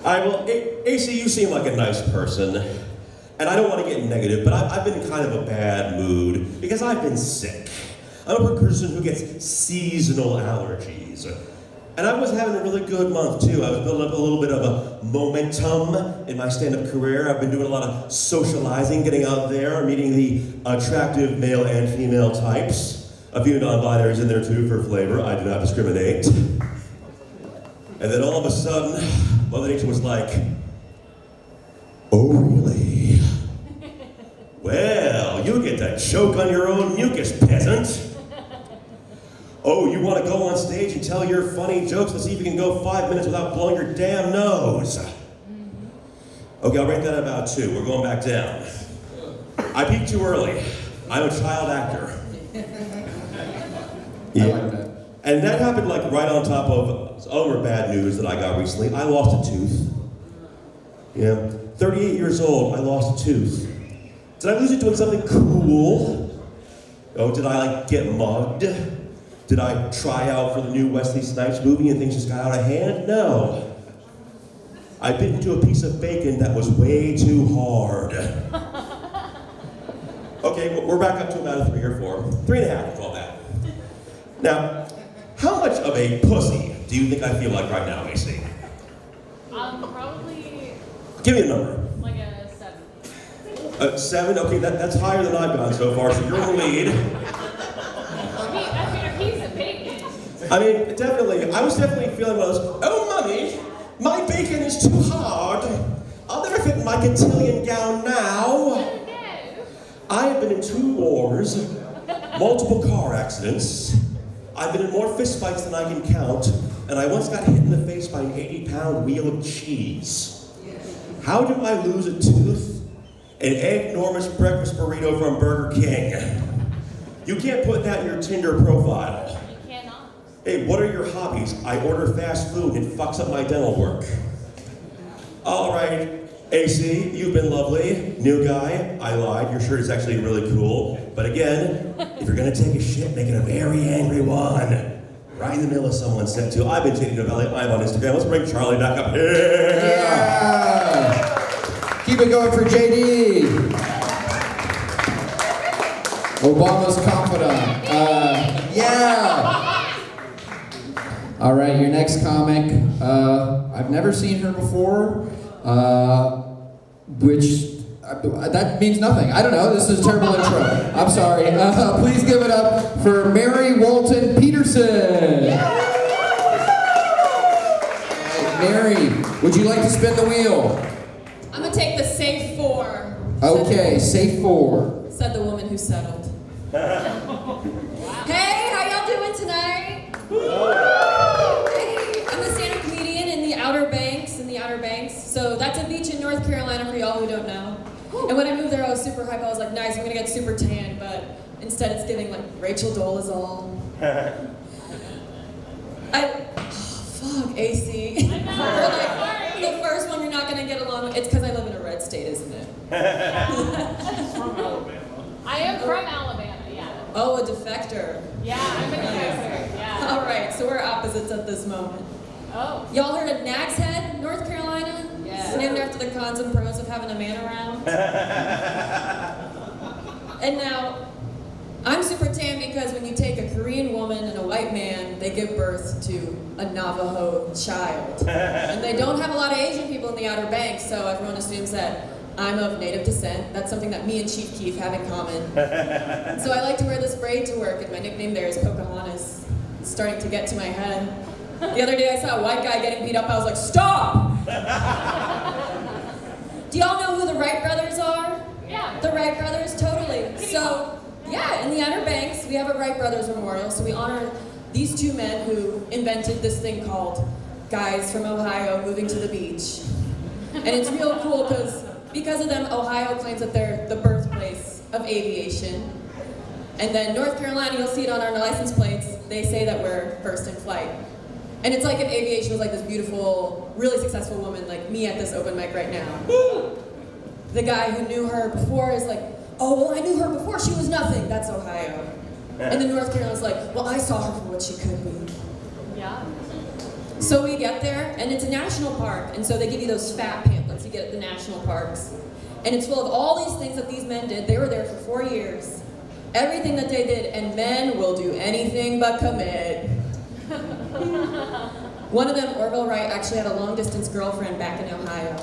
Speaker 8: AC, you seem like a nice person. And I don't want to get negative, but I've been in kind of a bad mood because I've been sick. I'm a person who gets seasonal allergies. And I was having a really good month too. I was building up a little bit of a momentum in my stand-up career. I've been doing a lot of socializing, getting out there, meeting the attractive male and female types. A few non-binaries in there too for flavor. I do not discriminate. And then all of a sudden, Mother Nature was like, oh really? Well, you get to choke on your own mucus, peasant. Oh, you want to go on stage and tell your funny jokes? Let's see if you can go 5 minutes without blowing your damn nose. Okay, I'll rate that about 2. We're going back down. I peaked too early. I'm a child actor.
Speaker 1: I like that.
Speaker 8: And that happened like right on top of other bad news that I got recently. I lost a tooth. Yeah, 38 years old, I lost a tooth. Did I lose it doing something cool? Oh, did I like get mugged? Did I try out for the new Wesley Snipes movie and things just got out of hand? No. I bit into a piece of bacon that was way too hard. Okay, we're back up to about a 3 or 4. 3.5, we'll call that. Now, how much of a pussy do you think I feel like right now, AC?
Speaker 6: Probably
Speaker 8: Give me a number.
Speaker 6: like a 7.
Speaker 8: 7? Okay, that's higher than I've gone so far, so you're in the lead.
Speaker 6: That's your piece of bacon.
Speaker 8: I mean, definitely, I was definitely feeling one of those, oh, Mummy, my bacon is too hard. I'll never fit in my cotillion gown now.
Speaker 6: No.
Speaker 8: I have been in 2 wars, multiple car accidents. I've been in more fistfights than I can count, and I once got hit in the face by an 80-pound wheel of cheese. How do I lose a tooth? An enormous breakfast burrito from Burger King. You can't put that in your Tinder profile.
Speaker 6: You cannot.
Speaker 8: Hey, what are your hobbies? I order fast food and it fucks up my dental work. All right, AC, you've been lovely. New guy, I lied. Your shirt is actually really cool. But again, if you're gonna take a shit, make it a very angry one. Right in the middle of someone's set too. I've been dating Novelli. I'm on Instagram. Let's bring Charlie back up here.
Speaker 1: Yeah! Keep it going for JD. Obama's confidant. Yeah! All right, your next comic. I've never seen her before, which that means nothing. I don't know. This is a terrible intro. I'm sorry. Please give it up for Mary-Walton Petersen. Mary, would you like to spin the wheel?
Speaker 9: I'm gonna take the safe 4.
Speaker 1: Okay, safe 4.
Speaker 9: Said the woman who settled. Hey, how y'all doing tonight? Hey, I'm a stand-up comedian in the Outer Banks, So that's a beach in North Carolina for y'all who don't know. And when I moved there, I was super hype. I was like, nice, I'm gonna get super tan, but instead it's giving like Rachel Dolezal. Fuck, AC.
Speaker 6: I know.
Speaker 9: You're like, the first one you're not gonna get along with. It's because I live in a red state, isn't it?
Speaker 6: I am from Alabama, yeah.
Speaker 9: Oh, a defector.
Speaker 6: Yeah, I'm a defector, yeah.
Speaker 9: All right, so we're opposites at this moment.
Speaker 6: Oh.
Speaker 9: Y'all heard of Nags Head, North Carolina?
Speaker 6: Yeah.
Speaker 9: It's named after the cons and pros of having a man around. And now, I'm super tan because when you take a Korean woman and a white man, they give birth to a Navajo child. And they don't have a lot of Asian people in the Outer Banks, so everyone assumes that I'm of native descent. That's something that me and Chief Keef have in common. So I like to wear this braid to work, and my nickname there is Pocahontas. It's starting to get to my head. The other day I saw a white guy getting beat up, I was like, stop! Do y'all know who The Wright brothers, totally. So, yeah, in the Outer Banks, we have a Wright brothers memorial. So we honor these two men who invented this thing called guys from Ohio moving to the beach. And it's real cool because of them, Ohio claims that they're the birthplace of aviation. And then North Carolina, you'll see it on our license plates, they say that we're first in flight. And it's like if aviation was like this beautiful, really successful woman like me at this open mic right now. The guy who knew her before is like, oh, well, I knew her before she was nothing. That's Ohio. And then North Carolina's like, well, I saw her for what she could be.
Speaker 6: Yeah.
Speaker 9: So we get there, and it's a national park, and so they give you those fat pamphlets you get at the national parks. And it's full of all these things that these men did. They were there for 4 years. Everything that they did, and men will do anything but commit. One of them, Orville Wright, actually had a long-distance girlfriend back in Ohio.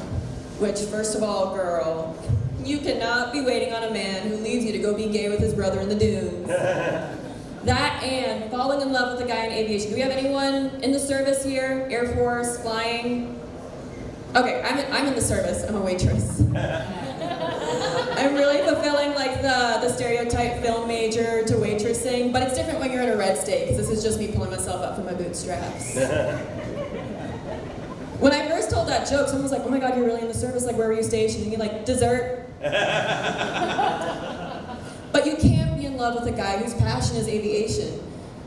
Speaker 9: Which, first of all, girl, you cannot be waiting on a man who leaves you to go be gay with his brother in the dunes. That and falling in love with a guy in aviation. Do we have anyone in the service here? Air Force, flying? Okay, I'm in the service. I'm a waitress. I'm really fulfilling like the stereotype film major to waitressing, but it's different when you're in a red state, because this is just me pulling myself up from my bootstraps. When I first told that joke, someone was like, oh my God, you're really in the service? Like, where were you stationed? And you're like, dessert. But you can't be in love with a guy whose passion is aviation.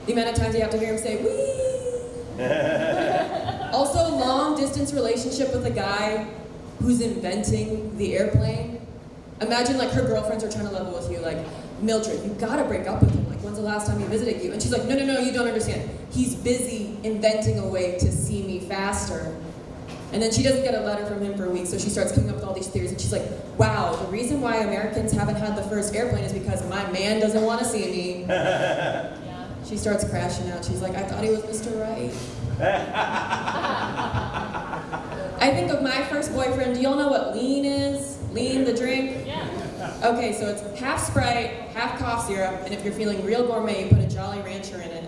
Speaker 9: The amount of times you have to hear him say, wee. Also, long distance relationship with a guy who's inventing the airplane. Imagine like her girlfriends are trying to level with you, like, Mildred, you gotta break up with him. Like, when's the last time he visited you? And she's like, no, you don't understand. He's busy inventing a way to see me faster. And then she doesn't get a letter from him for weeks, so she starts coming up with all these theories, and she's like, wow, the reason why Americans haven't had the first airplane is because my man doesn't want to see me. Yeah. She starts crashing out. She's like, I thought he was Mr. Right. I think of my first boyfriend. Do y'all know what lean is? Lean, the drink?
Speaker 6: Yeah.
Speaker 9: Okay, so it's half Sprite, half cough syrup, and if you're feeling real gourmet, you put a Jolly Rancher in it.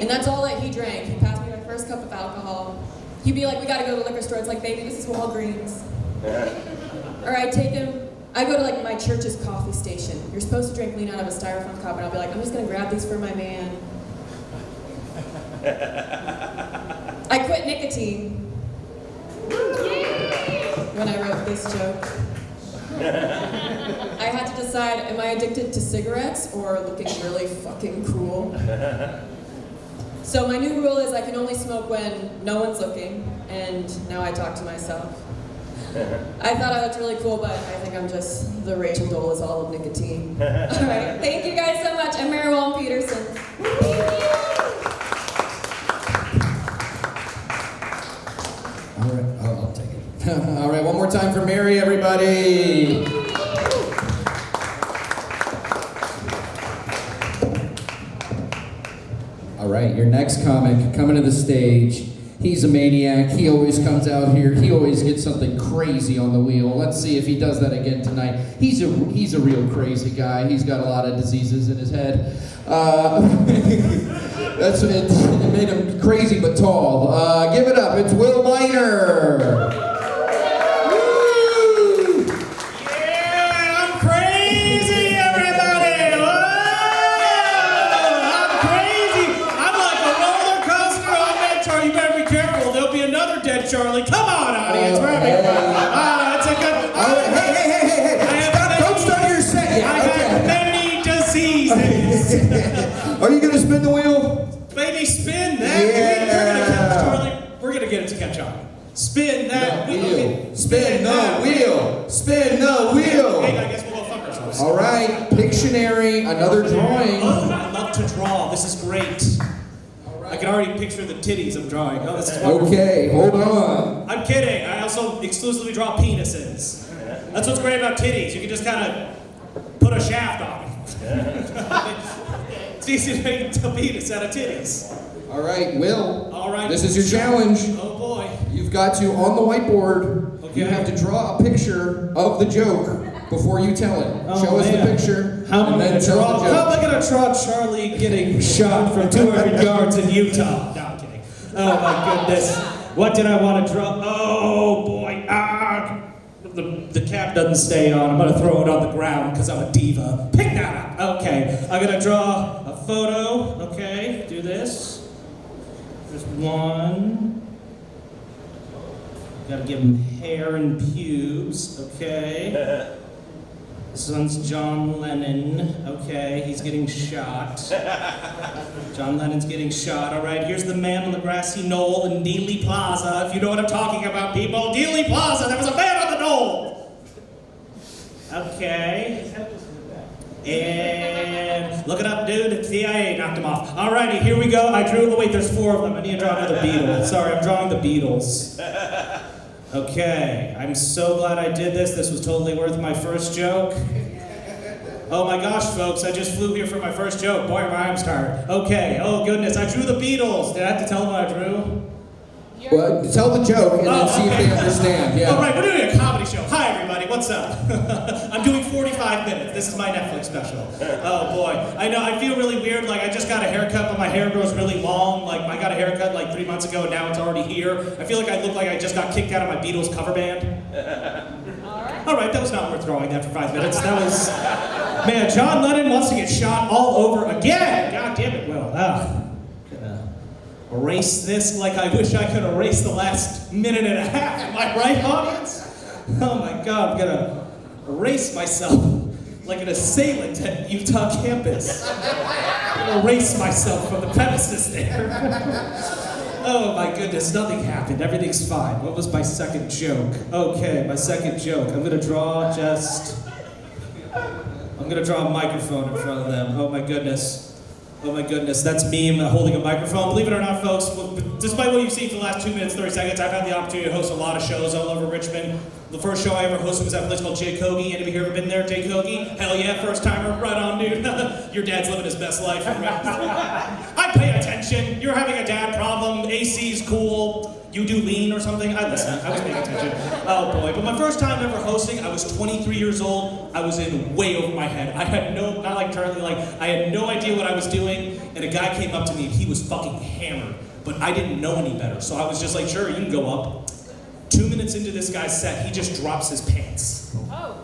Speaker 9: And that's all that he drank. He passed me my first cup of alcohol. He'd be like, we gotta go to the liquor store. It's like, baby, this is Walgreens. Or I'd take him, I go to like my church's coffee station. You're supposed to drink lean out of a styrofoam cup, and I'll be like, I'm just gonna grab these for my man. I quit nicotine when I wrote this joke. I had to decide, am I addicted to cigarettes or looking really fucking cool? So my new rule is I can only smoke when no one's looking, and now I talk to myself. I thought I looked really cool, but I think I'm just the Rachel Dolezal of nicotine. All right, thank you guys so much. I'm Mary-Walton Petersen.
Speaker 1: All right, I'll take it. All right, one more time for Mary, everybody. All right, your next comic coming to the stage. He's a maniac. He always comes out here. He always gets something crazy on the wheel. Let's see if he does that again tonight. He's a real crazy guy. He's got a lot of diseases in his head. That's it made him crazy but tall. Give it up. It's Will Miner.
Speaker 7: Charlie, come on, audience, we're having fun. It's a good.
Speaker 1: Hey! Don't start your set yet.
Speaker 7: I have many diseases.
Speaker 1: Are you gonna spin the wheel?
Speaker 7: Baby, spin that wheel. We're gonna get it to catch on. Spin that wheel.
Speaker 1: Spin the wheel. Spin the wheel.
Speaker 7: Hey, I guess we'll go fuck ourselves.
Speaker 1: All right, Pictionary, another drawing.
Speaker 7: Oh, I love to draw. This is great. I can already picture the titties I'm drawing. Oh, this is wonderful.
Speaker 1: Okay, hold on.
Speaker 7: I'm kidding. I also exclusively draw penises. That's what's great about titties. You can just kind of put a shaft on them. It's easy to make a penis out of titties.
Speaker 1: All right, Will.
Speaker 7: All right.
Speaker 1: This is your challenge.
Speaker 7: Oh boy.
Speaker 1: You've got to, on the whiteboard, you have to draw a picture of the joke before you tell it. Show us the picture.
Speaker 7: How am I going to draw Charlie getting shot from 200 yards in Utah? No, I'm kidding. Oh my goodness. What did I want to draw? Oh boy. The cap doesn't stay on. I'm gonna throw it on the ground because I'm a diva. Pick that up. Okay, I'm gonna draw a photo. Okay, do this. There's one. Gotta give him hair and pubes. Okay. This one's John Lennon. Okay, he's getting shot. John Lennon's getting shot. All right, here's the man on the grassy knoll in Dealey Plaza. If you know what I'm talking about, people. Dealey Plaza, there was a man on the knoll. Okay. And look it up, dude. It's CIA knocked him off. Alrighty, here we go. I drew. Oh wait, there's 4 of them. I need to draw another Beatle. Sorry, I'm drawing the Beatles. Okay, I'm so glad I did this. This was totally worth my first joke. Oh my gosh, folks, I just flew here for my first joke. Boy, my arm's tired. Okay, oh goodness, I drew the Beatles. Did I have to tell them what I drew?
Speaker 1: Well, tell the joke and then see if they understand. Yeah.
Speaker 7: All right, we're doing a comedy show. Hi, everybody. What's up? I'm doing 45 minutes. This is my Netflix special. Oh boy, I know. I feel really weird. Like I just got a haircut, but my hair grows really long. Like I got a haircut like 3 months ago, and now it's already here. I feel like I look like I just got kicked out of my Beatles cover band. All right, that was not worth drawing after 5 minutes. That was, man. John Lennon wants to get shot all over again. God damn it, Will. Erase this like I wish I could erase the last minute and a half. Am I right, audience? Oh my God, I'm gonna erase myself like an assailant at Utah campus. I'm gonna erase myself from the premises there. Oh my goodness, nothing happened. Everything's fine. What was my second joke? Okay, my second joke. I'm gonna draw a microphone in front of them. Oh my goodness. Oh my goodness, that's me holding a microphone. Believe it or not, folks, despite what you've seen for the last 2 minutes, 30 seconds, I've had the opportunity to host a lot of shows all over Richmond. The first show I ever hosted was at a place called Jay Kogi. Anybody here ever been there, Jay Kogi? Hell yeah, first timer, right on, dude. Your dad's living his best life. I pay attention. You're having a dad problem. AC's cool. You do lean or something? I listen. I was paying attention. Oh boy. But my first time ever hosting, I was 23 years old. I was in way over my head. I had no, not like Charlie, like, I had no idea what I was doing. And a guy came up to me and he was fucking hammered. But I didn't know any better. So I was just like, sure, you can go up. 2 minutes into this guy's set, he just drops his pants.
Speaker 6: Oh.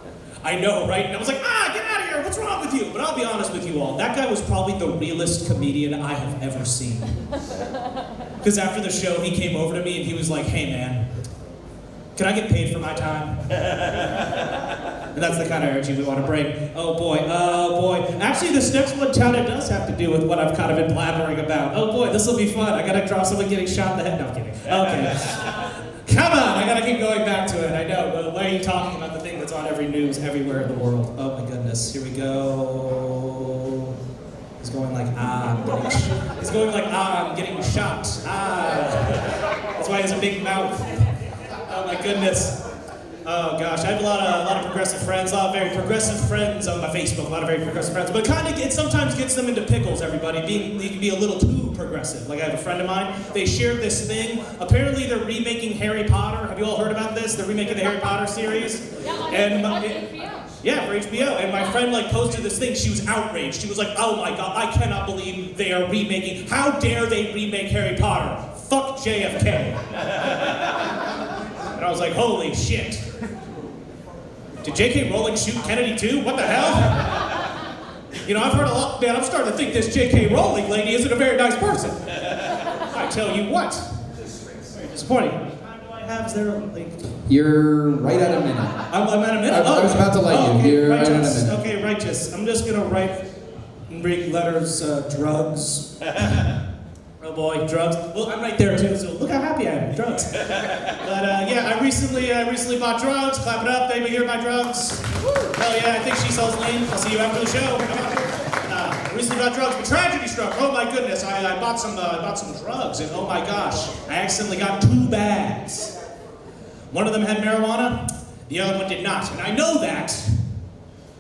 Speaker 7: I know, right? And I was like, get out of here, what's wrong with you? But I'll be honest with you all, that guy was probably the realest comedian I have ever seen. Because after the show, he came over to me and he was like, hey man, can I get paid for my time? And that's the kind of energy we want to bring. Oh boy. Actually, this next one kind of does have to do with what I've kind of been blabbering about. Oh boy, this will be fun. I gotta draw someone getting shot in the head. No, I'm kidding. Okay. Come on, I gotta keep going back to it. I know, but why are you talking about the thing that's on every news everywhere in the world? Oh my goodness, here we go. He's going like, I'm getting shot. That's why he has a big mouth. Oh my goodness. Oh gosh, I have a lot of progressive friends, a lot of very progressive friends on my Facebook, a lot of very progressive friends, but it sometimes gets them into pickles, everybody. They can be a little too progressive. Like I have a friend of mine, they shared this thing. Apparently they're remaking Harry Potter. Have you all heard about this? They're remaking the Harry Potter series.
Speaker 6: Yeah, on HBO.
Speaker 7: Yeah, for HBO. And my friend posted this thing. She was outraged. She was like, oh my God, I cannot believe they are remaking. How dare they remake Harry Potter? Fuck JFK. And I was like, holy shit. Did J.K. Rowling shoot Kennedy too? What the hell? You know, I've heard a lot, man, I'm starting to think this J.K. Rowling lady isn't a very nice person. I tell you what. Very disappointing. How much time do I have? Is there
Speaker 1: You're right at a minute.
Speaker 7: I'm at a minute?
Speaker 1: I was about to let you.
Speaker 7: Okay,
Speaker 1: You're
Speaker 7: righteous.
Speaker 1: right at a minute.
Speaker 7: Okay, righteous. I'm just gonna write in Greek letters, drugs. Oh boy, drugs. Well, I'm right there too, so look how happy I am, drugs. But yeah, I recently bought drugs. Clap it up, baby, here are my drugs. Hell yeah, I think she sells lean. I'll see you after the show. Come on. I recently bought drugs, but tragedy struck. Oh my goodness, I bought some drugs, and oh my gosh, I accidentally got 2 bags. One of them had marijuana, the other one did not. And I know that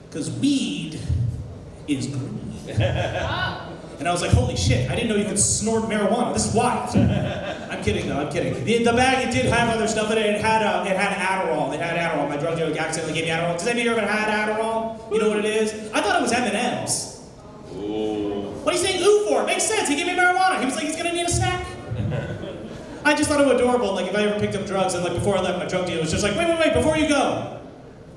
Speaker 7: because weed is green. And I was like, holy shit, I didn't know you could snort marijuana. This is wild. I'm kidding though, I'm kidding. The bag, it did have other stuff in it. It had Adderall. It had Adderall. My drug dealer accidentally gave me Adderall. Does anybody ever had Adderall? You know what it is? I thought it was M&M's. Ooh. What are you saying ooh for? It makes sense. He gave me marijuana. He was like, he's gonna need a snack. I just thought it was adorable. Like if I ever picked up drugs and like before I left my drug dealer, it was just like, wait, before you go,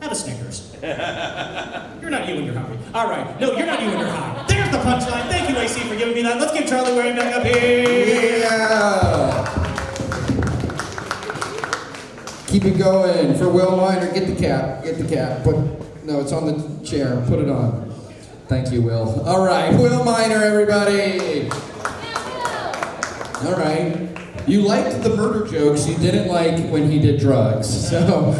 Speaker 7: have a Snickers. You're not you when you're hungry. All right, no, you're not you when you're high. There's the punchline. Thank you, AC, for giving me that. Let's give Charlie Waring back up here.
Speaker 1: Yeah. Keep it going. For Will Miner, get the cap. No, it's on the chair. Put it on. Thank you, Will. All right, Will Miner, everybody. All right. You liked the murder jokes. You didn't like when he did drugs. So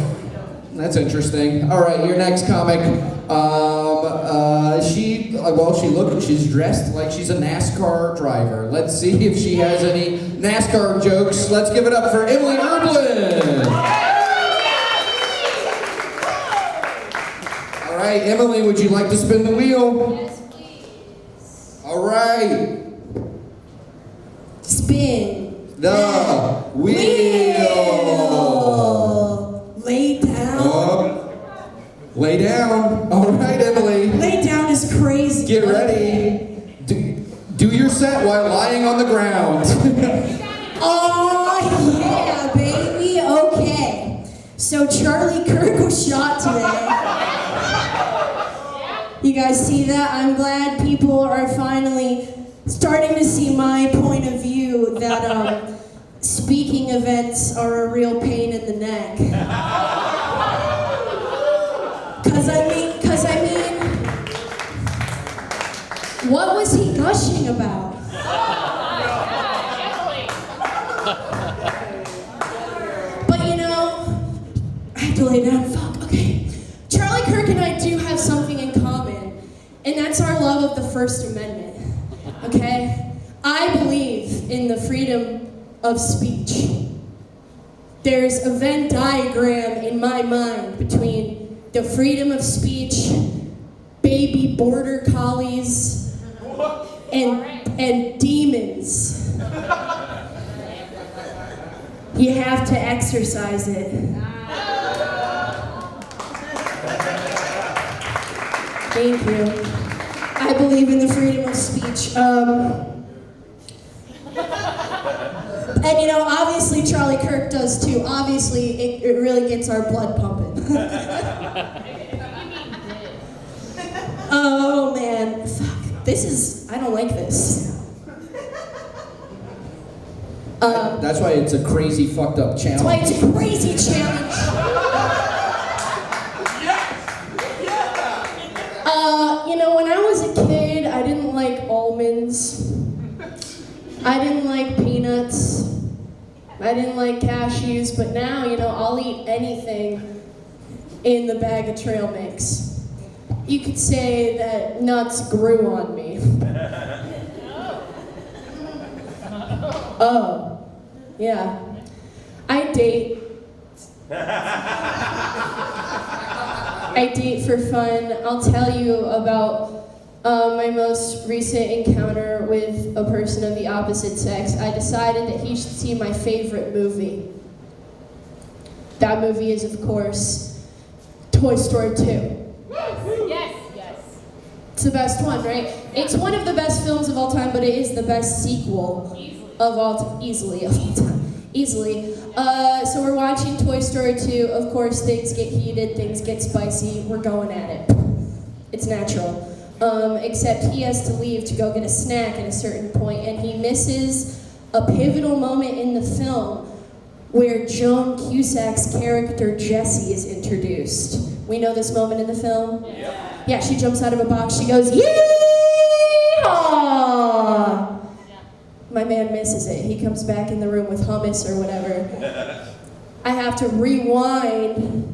Speaker 1: that's interesting. All right, your next comic. She's dressed like she's a NASCAR driver. Let's see if she has any NASCAR jokes. Let's give it up for Emilie Erbland. All right, Emily, would you like to spin the wheel?
Speaker 6: Yes, please.
Speaker 1: All right.
Speaker 9: Spin
Speaker 1: The wheel.
Speaker 9: Lay down.
Speaker 1: Lay down. All right, Emily.
Speaker 9: Lay down is crazy.
Speaker 1: Get ready. Do your set while lying on the ground.
Speaker 9: Oh yeah, baby. Okay. So Charlie Kirk was shot today. You guys see that? I'm glad people are finally starting to see my point of view that speaking events are a real pain in the neck. Cause I mean, what was he gushing about? But you know, I have to lay down. Fuck. Okay. Charlie Kirk and I do have something in common, and that's our love of the First Amendment. Okay? I believe in the freedom of speech. There's a Venn diagram in my mind between the freedom of speech, baby border collies, and demons. You have to exercise it. Thank you. I believe in the freedom of speech. And you know, obviously Charlie Kirk does too. Obviously, it really gets our blood pumping. Oh man, fuck. I don't like this.
Speaker 1: That's why it's a crazy, fucked up challenge.
Speaker 9: That's why it's a crazy challenge. You know, when I was a kid, I didn't like almonds. I didn't like peanuts. I didn't like cashews, but now, you know, I'll eat anything in the bag of trail mix. You could say that nuts grew on me. Oh, yeah. I date for fun. I'll tell you about my most recent encounter with a person of the opposite sex. I decided that he should see my favorite movie. That movie is, of course, Toy Story 2.
Speaker 6: Yes.
Speaker 9: It's the best one, right? It's one of the best films of all time, but it is the best sequel of all time. Easily. So we're watching Toy Story 2. Of course, things get heated, things get spicy. We're going at it. It's natural. Except he has to leave to go get a snack at a certain point, and he misses a pivotal moment in the film where Joan Cusack's character Jessie is introduced. We know this moment in the film? Yeah, she jumps out of a box, she goes, "Yee-haw!" My man misses it. He comes back in the room with hummus or whatever. I have to rewind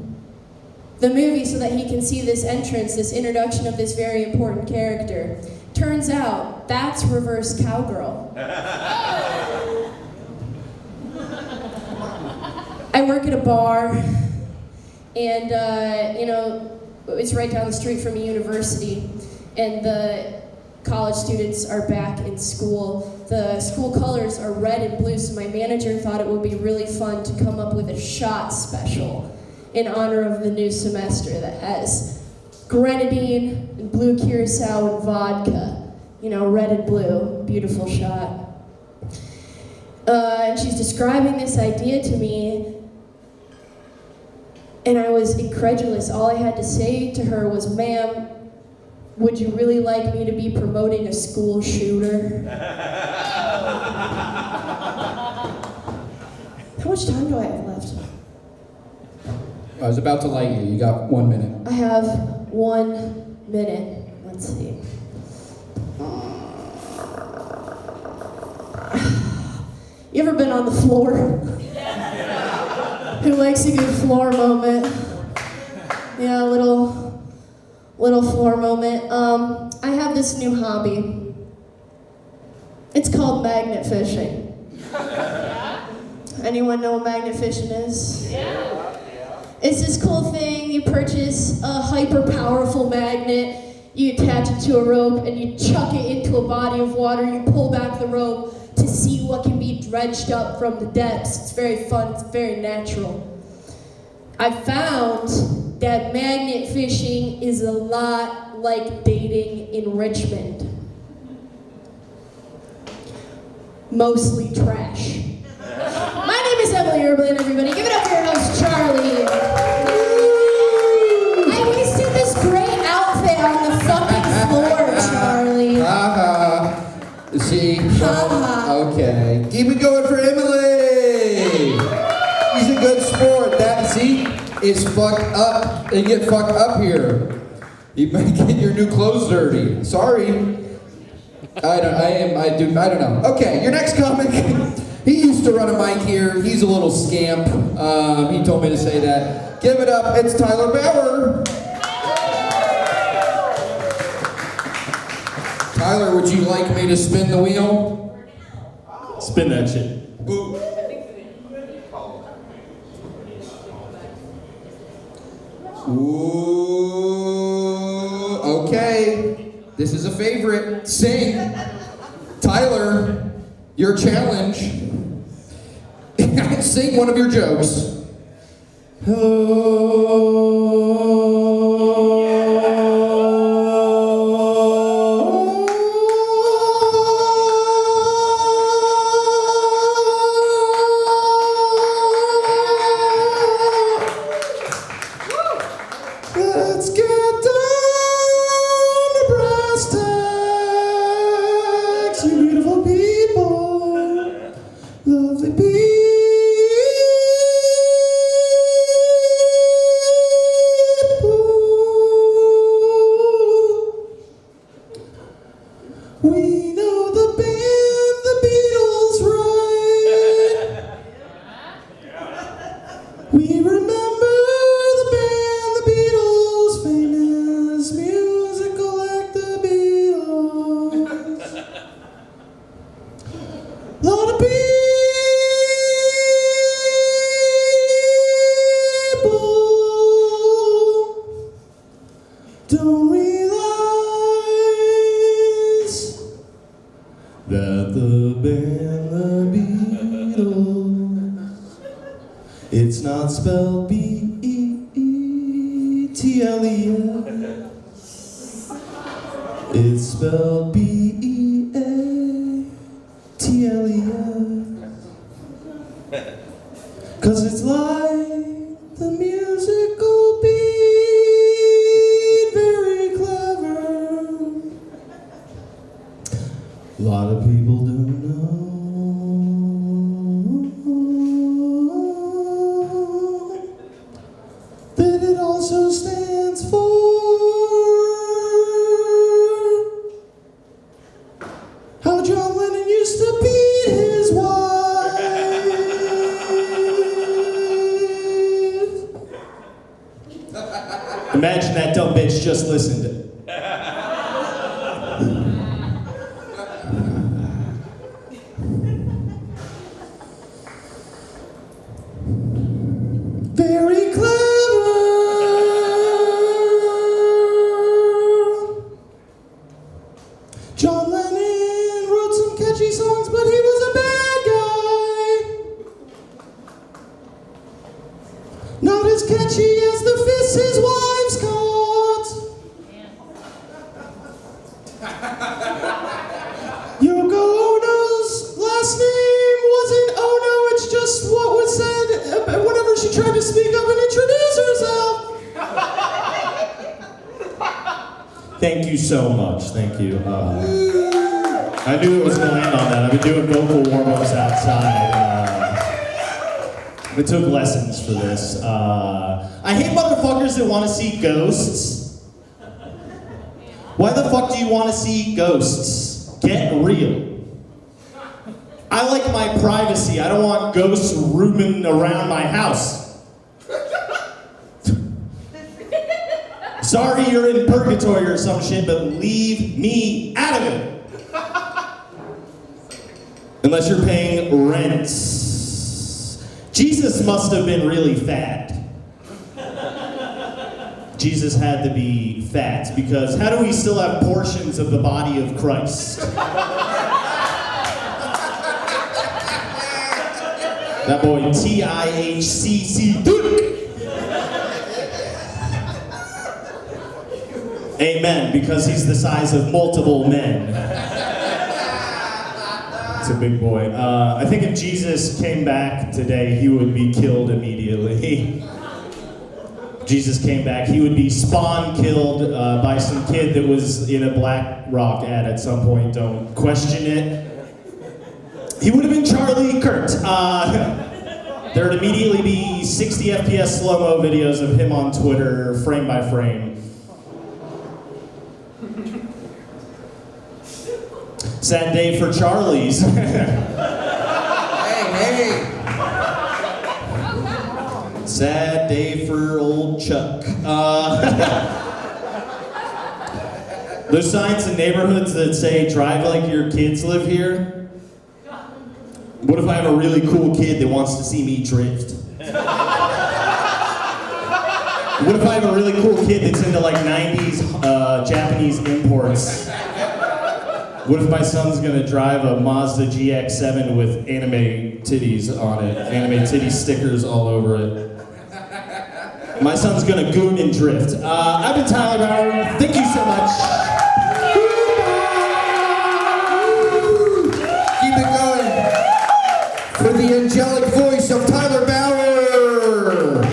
Speaker 9: the movie so that he can see this entrance, this introduction of this very important character. Turns out, that's reverse cowgirl. I work at a bar, and you know, it's right down the street from a university, and the college students are back in school. The school colors are red and blue, so my manager thought it would be really fun to come up with a shot special in honor of the new semester that has grenadine and blue curacao and vodka. You know, red and blue, beautiful shot.
Speaker 10: And she's describing this idea to me, and I was incredulous. All I had to say to her was, "Ma'am, would you really like me to be promoting a school shooter?" How much time do I have left?
Speaker 1: I was about to light you. You got 1 minute.
Speaker 10: I have 1 minute. Let's see. You ever been on the floor? Who likes a good floor moment? Yeah, a little floor moment. I have this new hobby. It's called magnet fishing. Anyone know what magnet fishing is?
Speaker 6: Yeah.
Speaker 10: It's this cool thing. You purchase a hyper powerful magnet, you attach it to a rope, and you chuck it into a body of water. You pull back the rope to see what can be dredged up from the depths. It's very fun, it's very natural. I found that magnet fishing is a lot like dating in Richmond. Mostly trash. My name is Emilie Erbland, everybody. Give it up for your host, Charlie. I wasted this great outfit on the fucking floor, Charlie.
Speaker 1: See? Okay. Keep it going for Emily! He's a good sport. That seat is fucked up. They get fucked up here. You might get your new clothes dirty. Sorry. I don't know. Okay, your next comic. He used to run a mic here. He's a little scamp. He told me to say that. Give it up. It's Tyler Bauer. Tyler, would you like me to spin the wheel?
Speaker 7: Spin that shit.
Speaker 1: Ooh, okay. This is a favorite. Sing. Tyler, your challenge. Sing one of your jokes. Let's get down to brass tacks, you beautiful people, lovely people. We know the band, the Beatles, right? We remember the band, the Beatles, famous musical like the Beatles. Lot of people don't realize that the band, the Beatles, it's not spelled B-E-E-T-L-E-S. It's spelled B-E-A-T-L-E-S. 'Cause it's like the musical beat, very clever. A lot of people don't know that it also stands for how John Lennon used to beat his wife.
Speaker 7: Imagine that dumb bitch just listened.
Speaker 1: Very clever. John Lennon wrote some catchy songs, but he was a bad guy. Not as catchy as the fists his wives caught.
Speaker 11: Thank you so much. Thank you. I knew it was going to end on that. I've been doing vocal warm-ups outside. I took lessons for this. I hate motherfuckers that want to see ghosts. Why the fuck do you want to see ghosts? Get real. I like my privacy. I don't want ghosts rooming around my house. Sorry you're in purgatory or some shit, but leave me out of it. Unless you're paying rents. Jesus must have been really fat. Jesus had to be fat, because how do we still have portions of the body of Christ? That boy T-I-H-C-C Duke. Amen, because he's the size of multiple men. It's a big boy. I think if Jesus came back today, he would be killed immediately. Jesus came back, he would be spawn killed by some kid that was in a Black Rock ad at some point. Don't question it. He would have been Charlie Kurt. There would immediately be 60 FPS slow-mo videos of him on Twitter, frame by frame. Sad day for Charlie's.
Speaker 1: Hey.
Speaker 11: Sad day for old Chuck. There's signs in neighborhoods that say, drive like your kids live here. What if I have a really cool kid that wants to see me drift? What if I have a really cool kid that's into like 90s Japanese imports? What if my son's gonna drive a Mazda GX-7 with anime titties on it? Anime titty stickers all over it. My son's gonna goon and drift. I've been Tyler Bauer. Thank you so much.
Speaker 1: Keep it going. For the angelic voice of Tyler Bauer.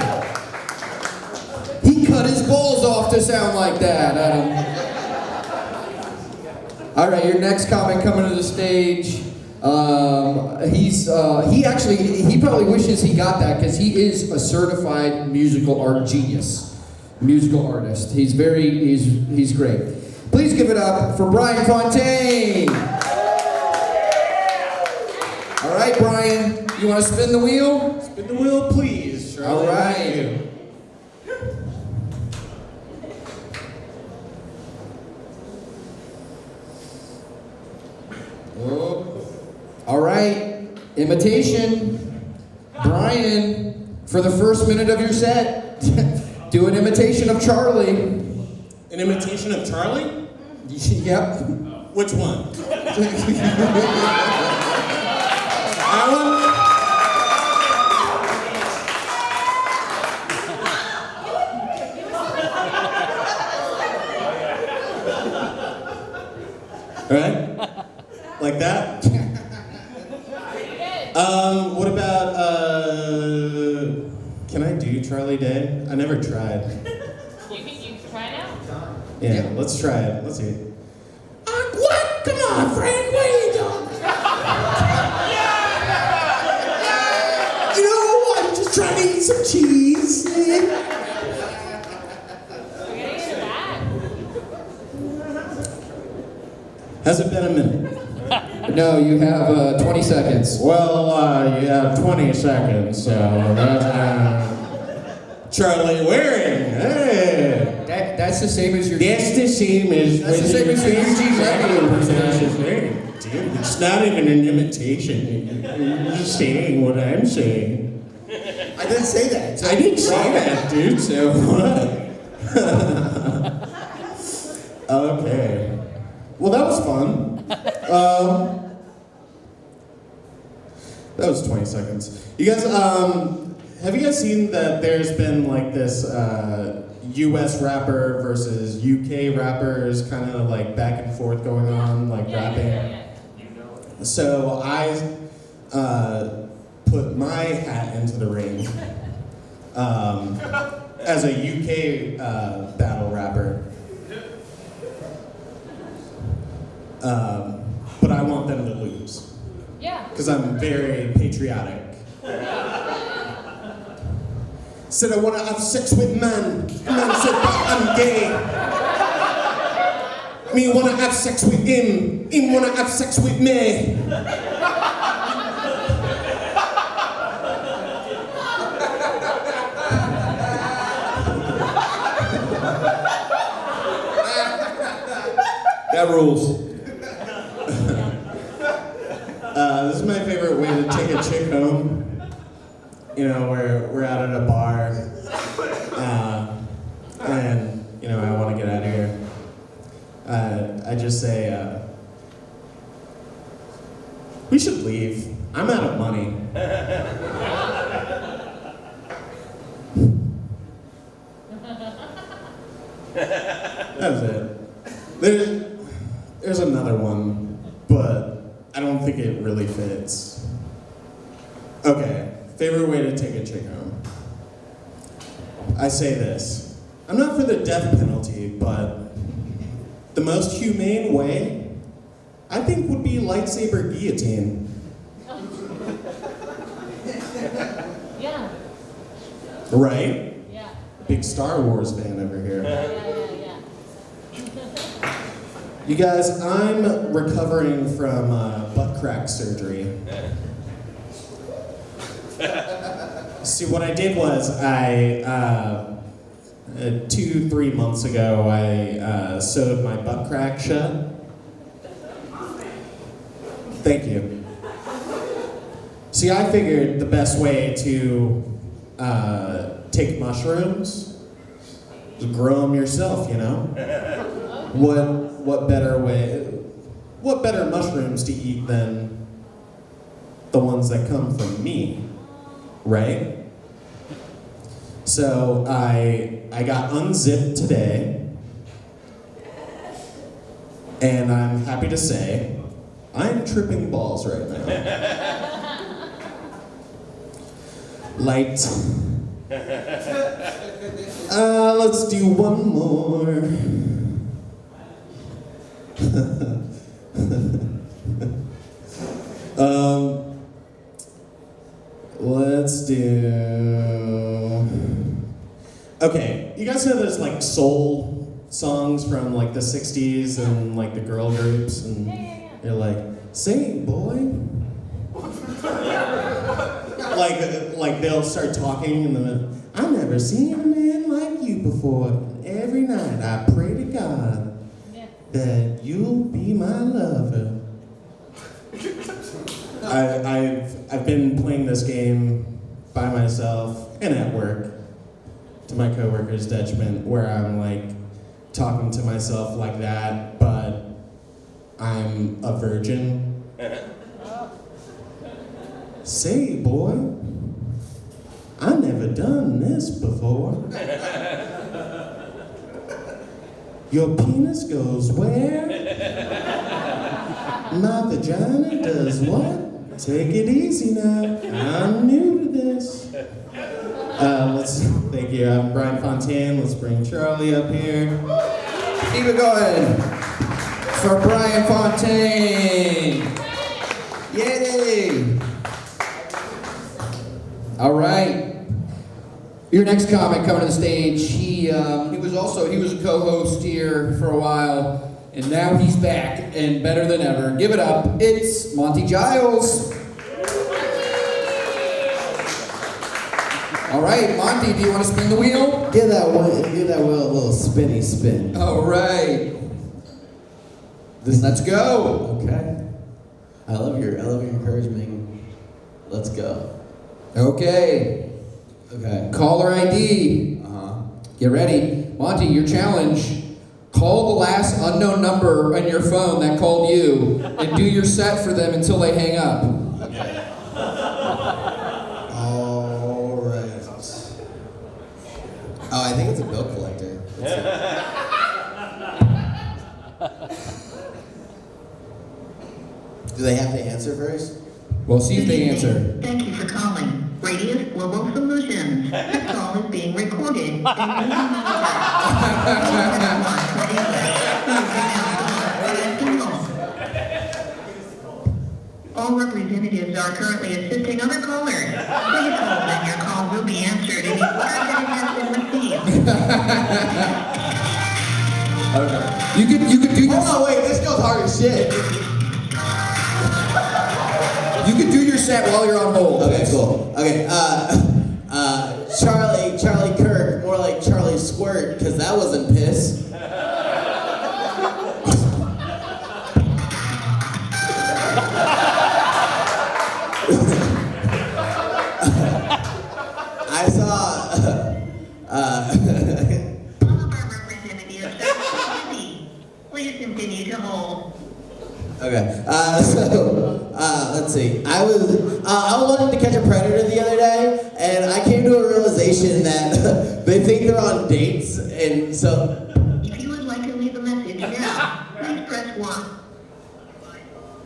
Speaker 1: He cut his balls off to sound like that, Adam. All right, your next comic coming to the stage. He probably wishes he got that, because he is a certified musical art genius, musical artist. He's great. Please give it up for Bryan Fountain. All right, Bryan, you want to spin the wheel?
Speaker 11: Spin the wheel, please. Charlie.
Speaker 1: All right. Oh. All right, imitation. Bryan, for the first minute of your set, do an imitation of Charlie.
Speaker 11: An imitation of Charlie?
Speaker 1: Yep.
Speaker 11: Which one? That one? Right? Like that? What about, can I do Charlie Day? I never tried.
Speaker 6: You can try now.
Speaker 11: Yeah, let's try it. Let's see. What? Come on, Frank, what are you doing? You know, I'm just trying to eat some cheese.
Speaker 6: We're getting into that.
Speaker 11: Has it been a minute?
Speaker 1: No, you have 20 seconds.
Speaker 11: Well, you have 20 seconds, so that's Charlie Waring. Hey.
Speaker 1: That's the same as your.
Speaker 11: That's the same as.
Speaker 1: That's the same as your Eugene Levy impersonation.
Speaker 11: Dude, it's not even an imitation. You're just saying what I'm saying.
Speaker 1: I didn't say that.
Speaker 11: I didn't say that, dude. So what? Okay. Well, that was fun. That was 20 seconds. You guys, have you guys seen that there's been like this US rapper versus UK rappers kind of like back and forth going on, like rapping? So I put my hat into the ring as a UK battle rapper. but I want them to lose.
Speaker 6: Yeah.
Speaker 11: Because I'm very patriotic. Said I want to have sex with man. Man said I'm gay. Me want to have sex with him. Him want to have sex with me.
Speaker 1: That rules.
Speaker 11: This is my favorite way to take a chick home. You know, we're out at a bar, and you know, I want to get out of here. I just say, we should leave. I'm out of money. That was it. There's another one, but I don't think it really fits. Okay, favorite way to take a chick home. I say this. I'm not for the death penalty, but the most humane way, I think, would be lightsaber guillotine.
Speaker 6: Yeah.
Speaker 11: Right?
Speaker 6: Yeah.
Speaker 11: Big Star Wars fan over here.
Speaker 6: Yeah.
Speaker 11: You guys, I'm recovering from butt crack surgery. See, what I did was 2-3 months ago, I sewed my butt crack shut. Thank you. See, I figured the best way to take mushrooms is grow them yourself, you know? What better mushrooms to eat than the ones that come from me, right? So I got unzipped today, and I'm happy to say I'm tripping balls right now. Light. Let's do one more. Let's do. Okay, you guys know there's like soul songs from like the 60s and like the girl groups, and they're like, sing, boy. like they'll start talking and then, I've never seen a man like you before. Every night I pray to God that you'll be my lover. I've been playing this game by myself and at work, to my coworkers' detriment, where I'm like talking to myself like that, but I'm a virgin. Say, boy, I never done this before. Your penis goes where? My vagina does what? Take it easy now. I'm new to this. Thank you. I'm Bryan Fountain. Let's bring Charlie up here.
Speaker 1: Keep it going for Bryan Fountain. Yay! All right. Your next comic coming to the stage. He was a co-host here for a while, and now he's back and better than ever. Give it up. It's Monty Giles. All right, Monty, do you want to spin the wheel?
Speaker 12: Give that wheel a little spinny spin.
Speaker 1: All right. Let's go.
Speaker 12: Okay. I love your encouragement. Let's go.
Speaker 1: Okay. Caller ID. Get ready. Monty, your challenge. Call the last unknown number on your phone that called you and do your set for them until they hang up.
Speaker 12: All right. Oh, I think it's a bill collector. Do they have to answer first?
Speaker 1: We'll see if they answer.
Speaker 13: Thank you for calling Radius Global Solutions. This call is being recorded. all representatives are currently assisting other callers. Please hold and your call will be answered in the order that it has been received.
Speaker 1: Okay. You could do.
Speaker 12: Hold on, wait, this goes hard as shit.
Speaker 1: You could do your set while you're on hold.
Speaker 12: Okay, cool. Okay, Charlie Kirk, more like Charlie Squirt, because that wasn't piss. I saw,
Speaker 13: All of our representatives are busy. Please continue to hold.
Speaker 12: okay, let's see. I was wanting to catch a predator the other day, and I came to a realization that they think they're on dates, and so...
Speaker 13: If you would like to leave a message now, please press 1.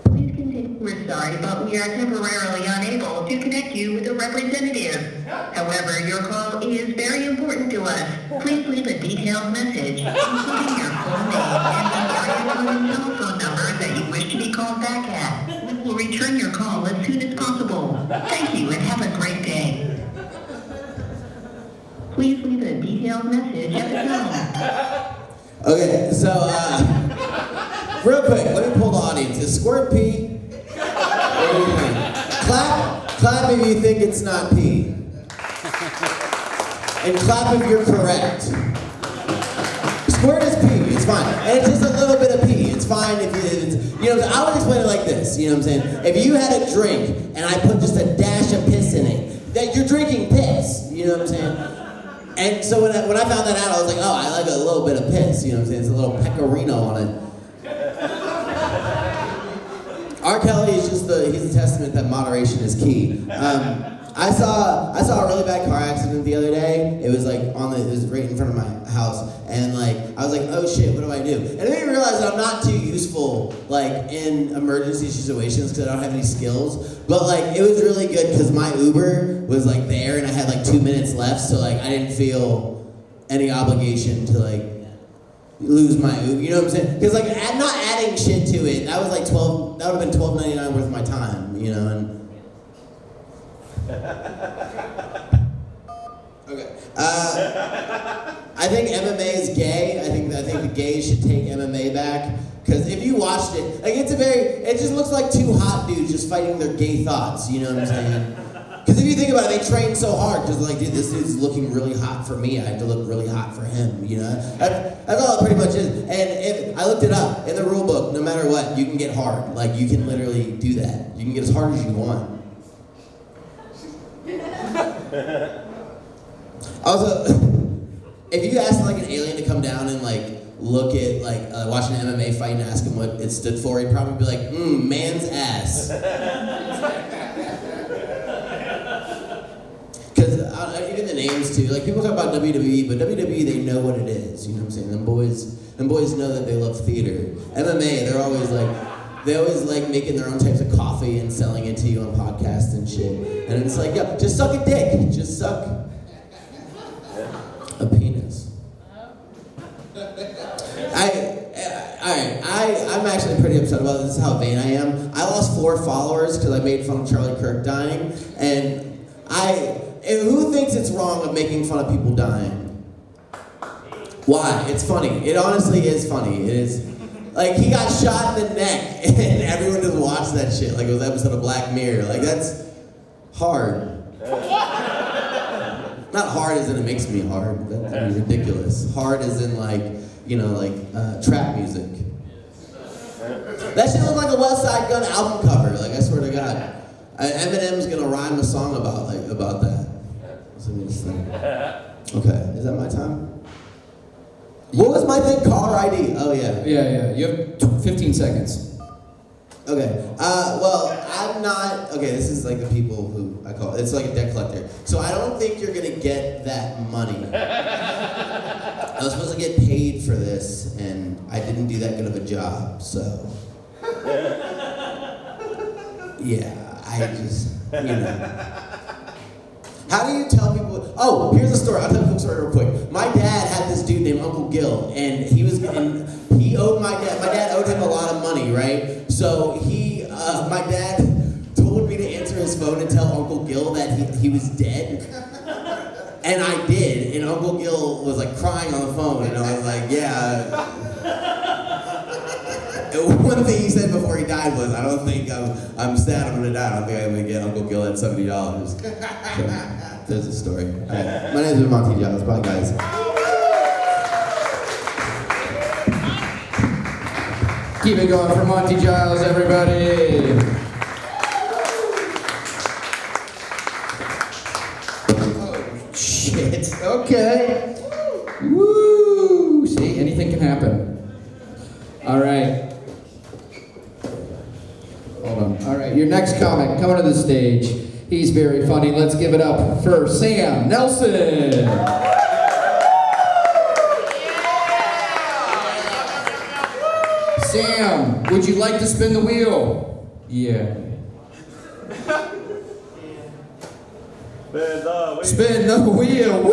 Speaker 13: Please continue. We're sorry, but we are temporarily unable to connect you with a representative. However, your call is very important to us. Please leave a detailed message, including your full name and the area code and telephone number that you wish to be called back at. We will return your call as soon as possible. Thank you and have a great day. Please leave a detailed message at the tone.
Speaker 12: Okay, so, real quick, let me pull the audience. Is squirt pee? What do you think? Clap if you think it's not pee. And clap if you're correct. Squirt is pee, it's fine. And it's just a little bit of pee. It's fine if it's, you know, I would explain it like this, you know what I'm saying? If you had a drink and I put just a dash of piss in it, that you're drinking piss, you know what I'm saying? And so when I found that out, I was like, oh, I like a little bit of piss, you know what I'm saying? It's a little pecorino on it. R. Kelly is just he's a testament that moderation is key. I saw a really bad car accident the other day. It was like it was right in front of my house, and like I was like, oh shit, what do I do? And it made me realize that I'm not too useful like in emergency situations because I don't have any skills. But like it was really good because my Uber was like there, and I had like 2 minutes left, so like I didn't feel any obligation to like lose my Uber. You know what I'm saying? Because like not adding shit to it, that was like $12. That would have been $12.99 worth of my time. You know and. Okay. I think MMA is gay. I think the gays should take MMA back because if you watched it, like it just looks like two hot dudes just fighting their gay thoughts. You know what I'm saying? Because if you think about it, they train so hard because like, dude, this dude's looking really hot for me. I have to look really hot for him. You know, that's all it pretty much is. And I looked it up in the rule book. No matter what, you can get hard. Like you can literally do that. You can get as hard as you want. Also, if you asked like an alien to come down and like look at like watch an MMA fight and ask him what it stood for, he'd probably be like, man's ass. Because even the names too, like people talk about WWE, but WWE they know what it is. You know what I'm saying? Them boys know that they love theater. MMA, they always like making their own types of coffee and selling it to you on podcasts and shit. And it's like, yeah, just suck a dick. Just suck a penis. I'm actually pretty upset about this. This is how vain I am. I lost 4 followers because I made fun of Charlie Kirk dying. And who thinks it's wrong of making fun of people dying? Why? It's funny. It honestly is funny. It is. Like, he got shot in the neck, and everyone just watched that shit like it was an episode of Black Mirror. Like, that's hard. Not hard as in it makes me hard. That's ridiculous. Hard as in, like, you know, like, trap music. That shit looked like a West Side Gun album cover, like, I swear to God. Eminem's gonna rhyme a song about that. So let me just think. Okay, is that my time? What was my thing? Caller ID. Oh, yeah.
Speaker 1: Yeah. You have 15 seconds.
Speaker 12: Okay. Well, I'm not... Okay, this is like the people who I call... It's like a debt collector. So I don't think you're going to get that money. I was supposed to get paid for this, and I didn't do that good of a job, so... Yeah, I just... You know... How do you tell people? Oh, here's a story. I'll tell you a story real quick. My dad had this dude named Uncle Gil, and he owed my dad. My dad owed him a lot of money, right? So my dad phone and tell Uncle Gil that he was dead? And I did, and Uncle Gil was like crying on the phone, and I was like, yeah. And one thing he said before he died was, I don't think I'm sad I'm gonna die. I don't think I'm gonna get Uncle Gil at $70. So, there's a story. All right. My name is Monty Giles. Bye, guys.
Speaker 1: Keep it going for Monty Giles, everybody. Oh, shit. Okay. Woo! See, anything can happen. All right. Hold on. All right, your next comic coming to the stage. He's very funny. Let's give it up for Sam Nelson. Sam, would you like to spin the wheel? Yeah. Spin the wheel. Woo!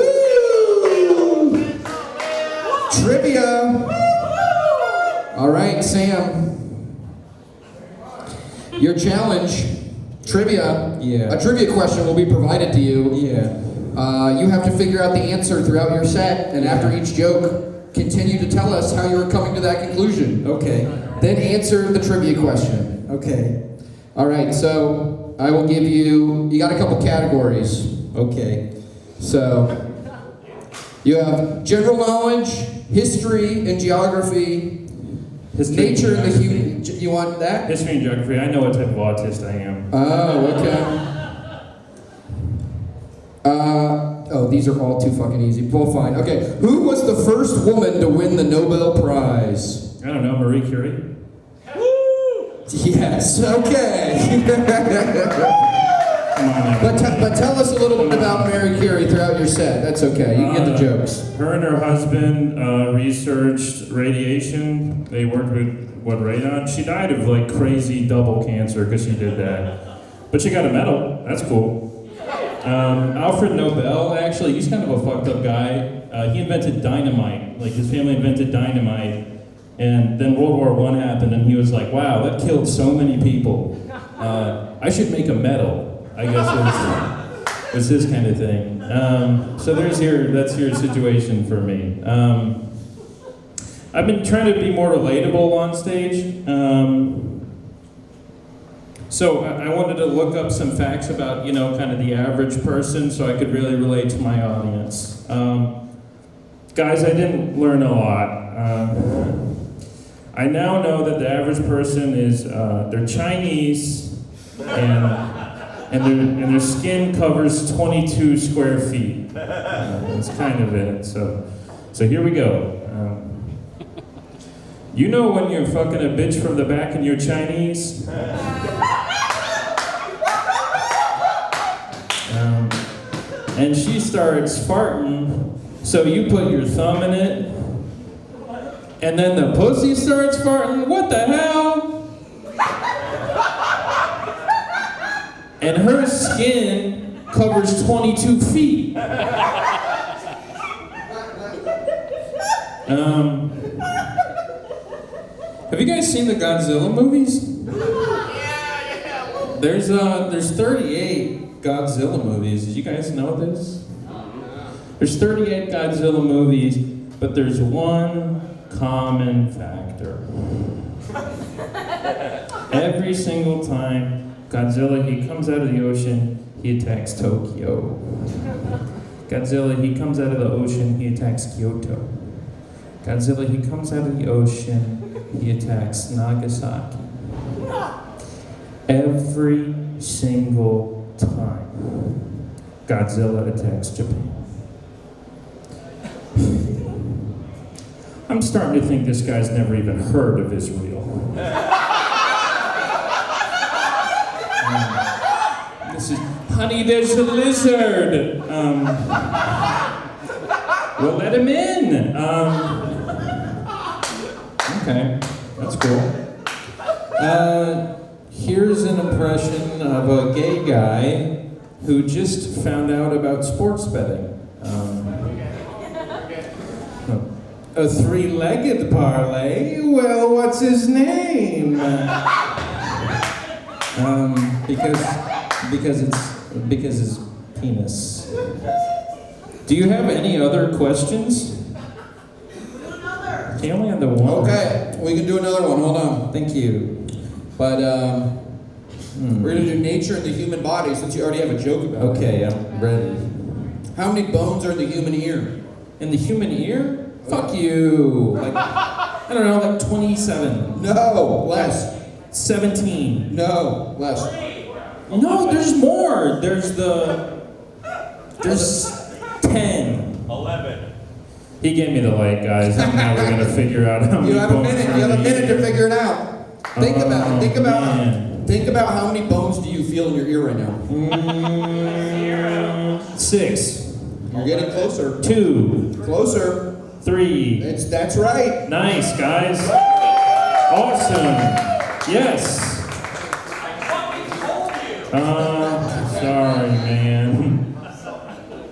Speaker 1: Trivia. All right, Sam. Your challenge, trivia. Yeah. A trivia question will be provided to you. Yeah. You have to figure out the answer throughout your set, and after each joke, continue to tell us how you were coming to that conclusion. Okay. Then answer the trivia question. Okay. All right, so I will give you got a couple categories. Okay. So you have general knowledge, history and geography, nature and the human. You want that?
Speaker 2: History and geography. I know what type of autist I am.
Speaker 1: Oh, okay. These are all too fucking easy. Well, fine. Okay. Who was the first woman to win the Nobel Prize?
Speaker 2: I don't know, Marie Curie.
Speaker 1: Yes. Okay. But tell us a little bit about Mary Curie throughout your set. That's okay. You can get the jokes.
Speaker 2: Her and her husband researched radiation. They worked with radon. She died of like crazy double cancer because she did that. But she got a medal. That's cool. Alfred Nobel, actually, he's kind of a fucked up guy. He invented dynamite. Like, his family invented dynamite. And then World War I happened, and he was like, wow, that killed so many people. I should make a medal, I guess was his kind of thing. So that's your situation for me. I've been trying to be more relatable on stage. So I wanted to look up some facts about, kind of the average person so I could really relate to my audience. Guys, I didn't learn a lot. I now know that the average person is, they're Chinese and their skin covers 22 square feet. That's kind of it. So here we go. You know when you're fucking a bitch from the back and you're Chinese? And she starts farting, so you put your thumb in it, and then the pussy starts farting. What the hell? And her skin covers 22 feet. Have you guys seen the Godzilla movies? There's 38 Godzilla movies. Did you guys know this? There's 38 Godzilla movies, but there's one common factor. Every single time Godzilla, he comes out of the ocean, he attacks Tokyo. Godzilla, he comes out of the ocean, he attacks Kyoto. Godzilla, he comes out of the ocean, he attacks Nagasaki. Every single time Godzilla attacks Japan. I'm starting to think this guy's never even heard of Israel. This is, honey, there's a lizard. We'll let him in. Okay, that's cool. Here's an impression of a gay guy who just found out about sports betting. A three-legged parlay? Well, what's his name? Because
Speaker 14: Because his penis. Do you have any other questions? Okay, only on the one.
Speaker 1: Okay, we can do another one. Hold on.
Speaker 14: Thank you.
Speaker 1: But we're gonna do nature and the human body since you already have a joke about it.
Speaker 14: Okay, I'm ready.
Speaker 1: How many bones are in the human ear?
Speaker 14: In the human ear? Fuck you. Like, I don't know, like 27.
Speaker 1: No, less.
Speaker 14: 17.
Speaker 1: No, less.
Speaker 14: No, there's more. There's 10.
Speaker 8: 11.
Speaker 11: He gave me the light, guys. And now we're gonna figure out how many.
Speaker 1: You have a
Speaker 11: bones
Speaker 1: minute.
Speaker 11: are
Speaker 1: You have a
Speaker 11: in the
Speaker 1: minute to
Speaker 11: ear.
Speaker 1: figure it out. Think about it.
Speaker 11: man.
Speaker 1: Think about how many bones do you feel in your ear right now?
Speaker 11: 6.
Speaker 1: You're getting closer.
Speaker 11: 2.
Speaker 1: Closer.
Speaker 11: 3.
Speaker 1: That's right.
Speaker 11: Nice, guys. Awesome. Yes. Sorry, man.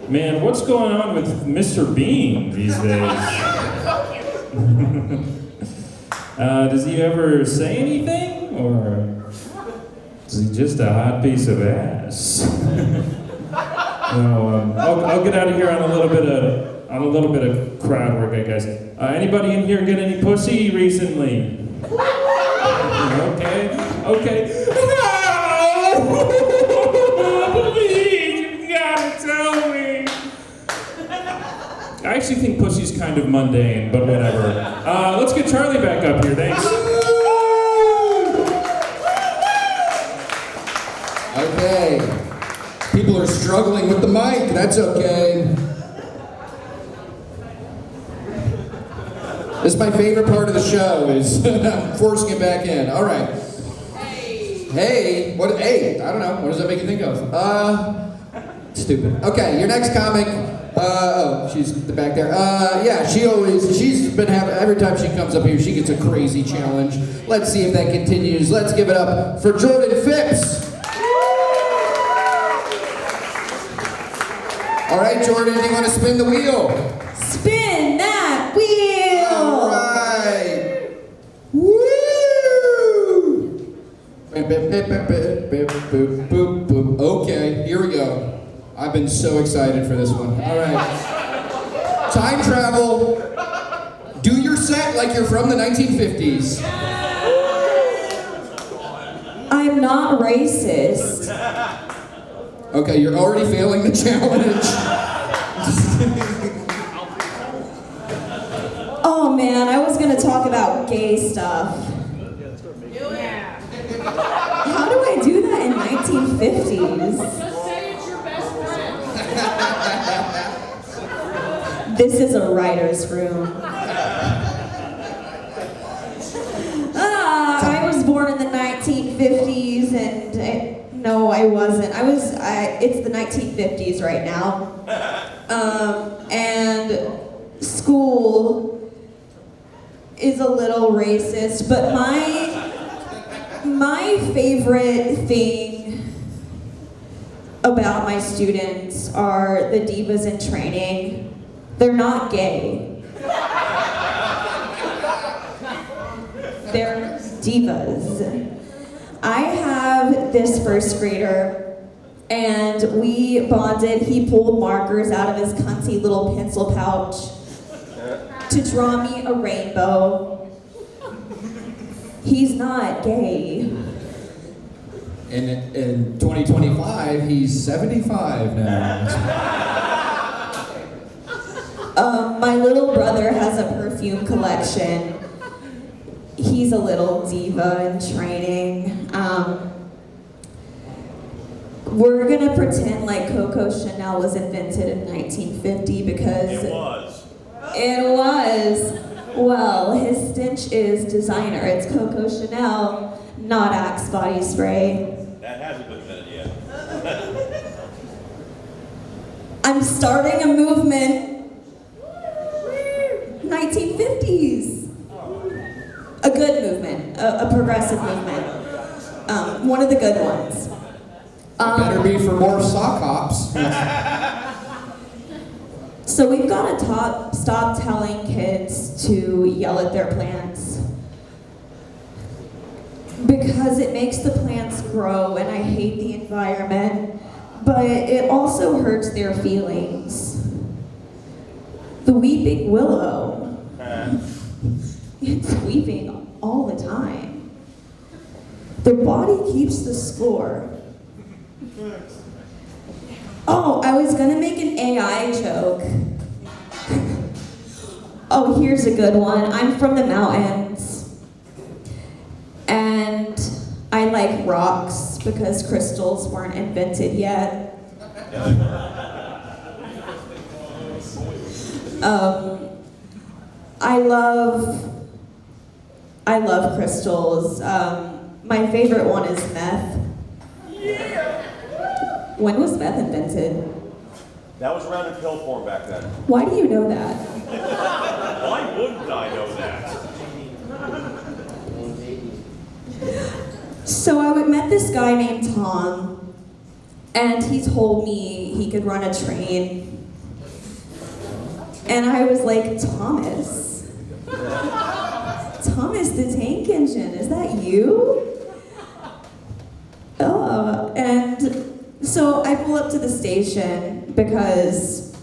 Speaker 11: Man, what's going on with Mr. Bean these days? Does he ever say anything, or is he just a hot piece of ass? No, I'll get out of here on a little bit of crowd work, I guess. Anybody in here get any pussy recently? Okay. Please, you gotta tell me. I actually think pussy's kind of mundane, but whatever. Let's get Charlie back up here, thanks.
Speaker 1: Okay. People are struggling with the mic. That's okay. This is my favorite part of the show, is forcing it back in. All right. Hey. What? Hey. I don't know. What does that make you think of? Stupid. Okay. Your next comic. Oh, she's back there. Yeah. She's been having, every time she comes up here, she gets a crazy challenge. Let's see if that continues. Let's give it up for Jordan Phipps. All right, Jordan, do you want to spin the wheel?
Speaker 9: Spin that wheel!
Speaker 1: All right. Woo! Okay, here we go. I've been so excited for this one. All right. Time travel. Do your set like you're from the 1950s.
Speaker 9: I'm not racist.
Speaker 1: Okay, you're already failing the challenge.
Speaker 9: Oh man, I was gonna talk about gay stuff. How do I do that in 1950s?
Speaker 6: Just say it's your best friend.
Speaker 9: This is a writer's room. I was born in the 1950s and no, I wasn't. It's the 1950s right now. And school is a little racist, but my favorite thing about my students are the divas in training. They're not gay. They're divas. I have this first grader, and we bonded. He pulled markers out of his cunty little pencil pouch to draw me a rainbow. He's not gay.
Speaker 1: In 2025, he's 75 now.
Speaker 9: My little brother has a perfume collection. He's a little diva in training. We're gonna pretend like Coco Chanel was invented in 1950 because
Speaker 8: It was.
Speaker 9: It was. Well, his stench is designer. It's Coco Chanel, not Axe body spray.
Speaker 8: That hasn't been invented yet.
Speaker 9: I'm starting a movement. 1950s. A good movement, a progressive movement. One of the good ones.
Speaker 1: Better be for more sock hops.
Speaker 9: So we've got to stop telling kids to yell at their plants. Because
Speaker 15: because it makes the plants grow and I hate the environment, but it also hurts their feelings. The weeping willow. It's weeping all the time. Their body keeps the score. Oh, I was gonna make an AI joke. Oh, here's a good one. I'm from the mountains. And I like rocks because crystals weren't invented yet. I love crystals. My favorite one is meth. When was meth invented?
Speaker 8: That was around in pill form back then.
Speaker 15: Why do you know that?
Speaker 8: Why wouldn't I know that?
Speaker 15: So I met this guy named Tom, and he told me he could run a train. And I was like, Thomas? Thomas the Tank Engine, is that you? And so I pull up to the station because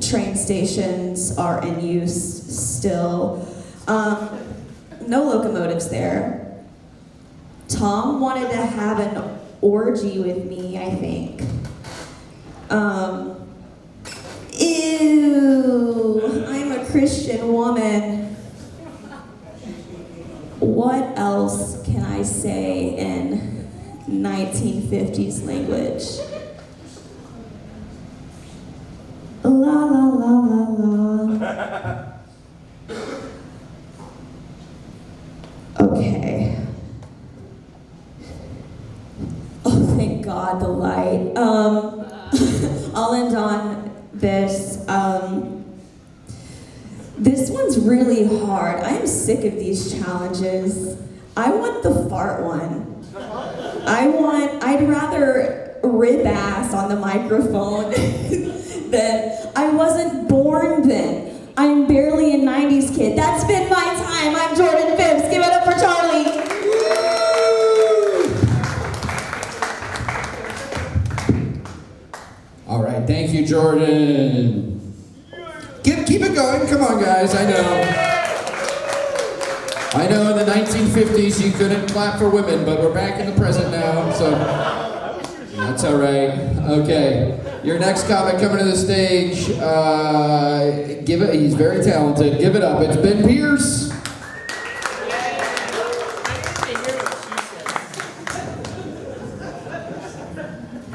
Speaker 15: train stations are in use still. No locomotives there. Tom wanted to have an orgy with me, I think. Ew, I'm a Christian woman. What else can I say in 1950s language? La la la la la. Okay. Oh, thank God, the light. I'll end on this. This one's really hard. I am sick of these challenges. I want the fart one. I'd rather rib ass on the microphone than I wasn't born then. I'm barely a 90s kid. That's been my time. I'm Jordan Phipps. Give it up for Charlie.
Speaker 1: All right, thank you, Jordan. Keep it going. Come on, guys. I know in the 1950s you couldn't clap for women, but we're back in the present now, so that's all right. Okay, your next comic coming to the stage. He's very talented. Give it up. It's Ben Pierce.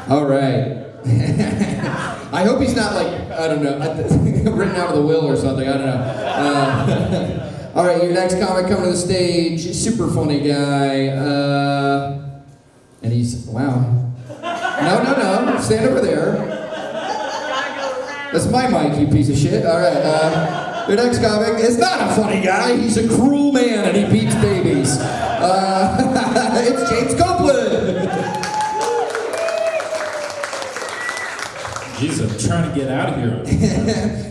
Speaker 1: All right. I hope he's not like, I don't know, written out of the will or something, I don't know. All right, your next comic coming to the stage, super funny guy, and he's, wow. No, stand over there. That's my mic, you piece of shit. All right, your next comic is not a funny guy, he's a cruel man and he beats babies. It's James Copeland.
Speaker 14: Jeez, I'm trying to get out of here.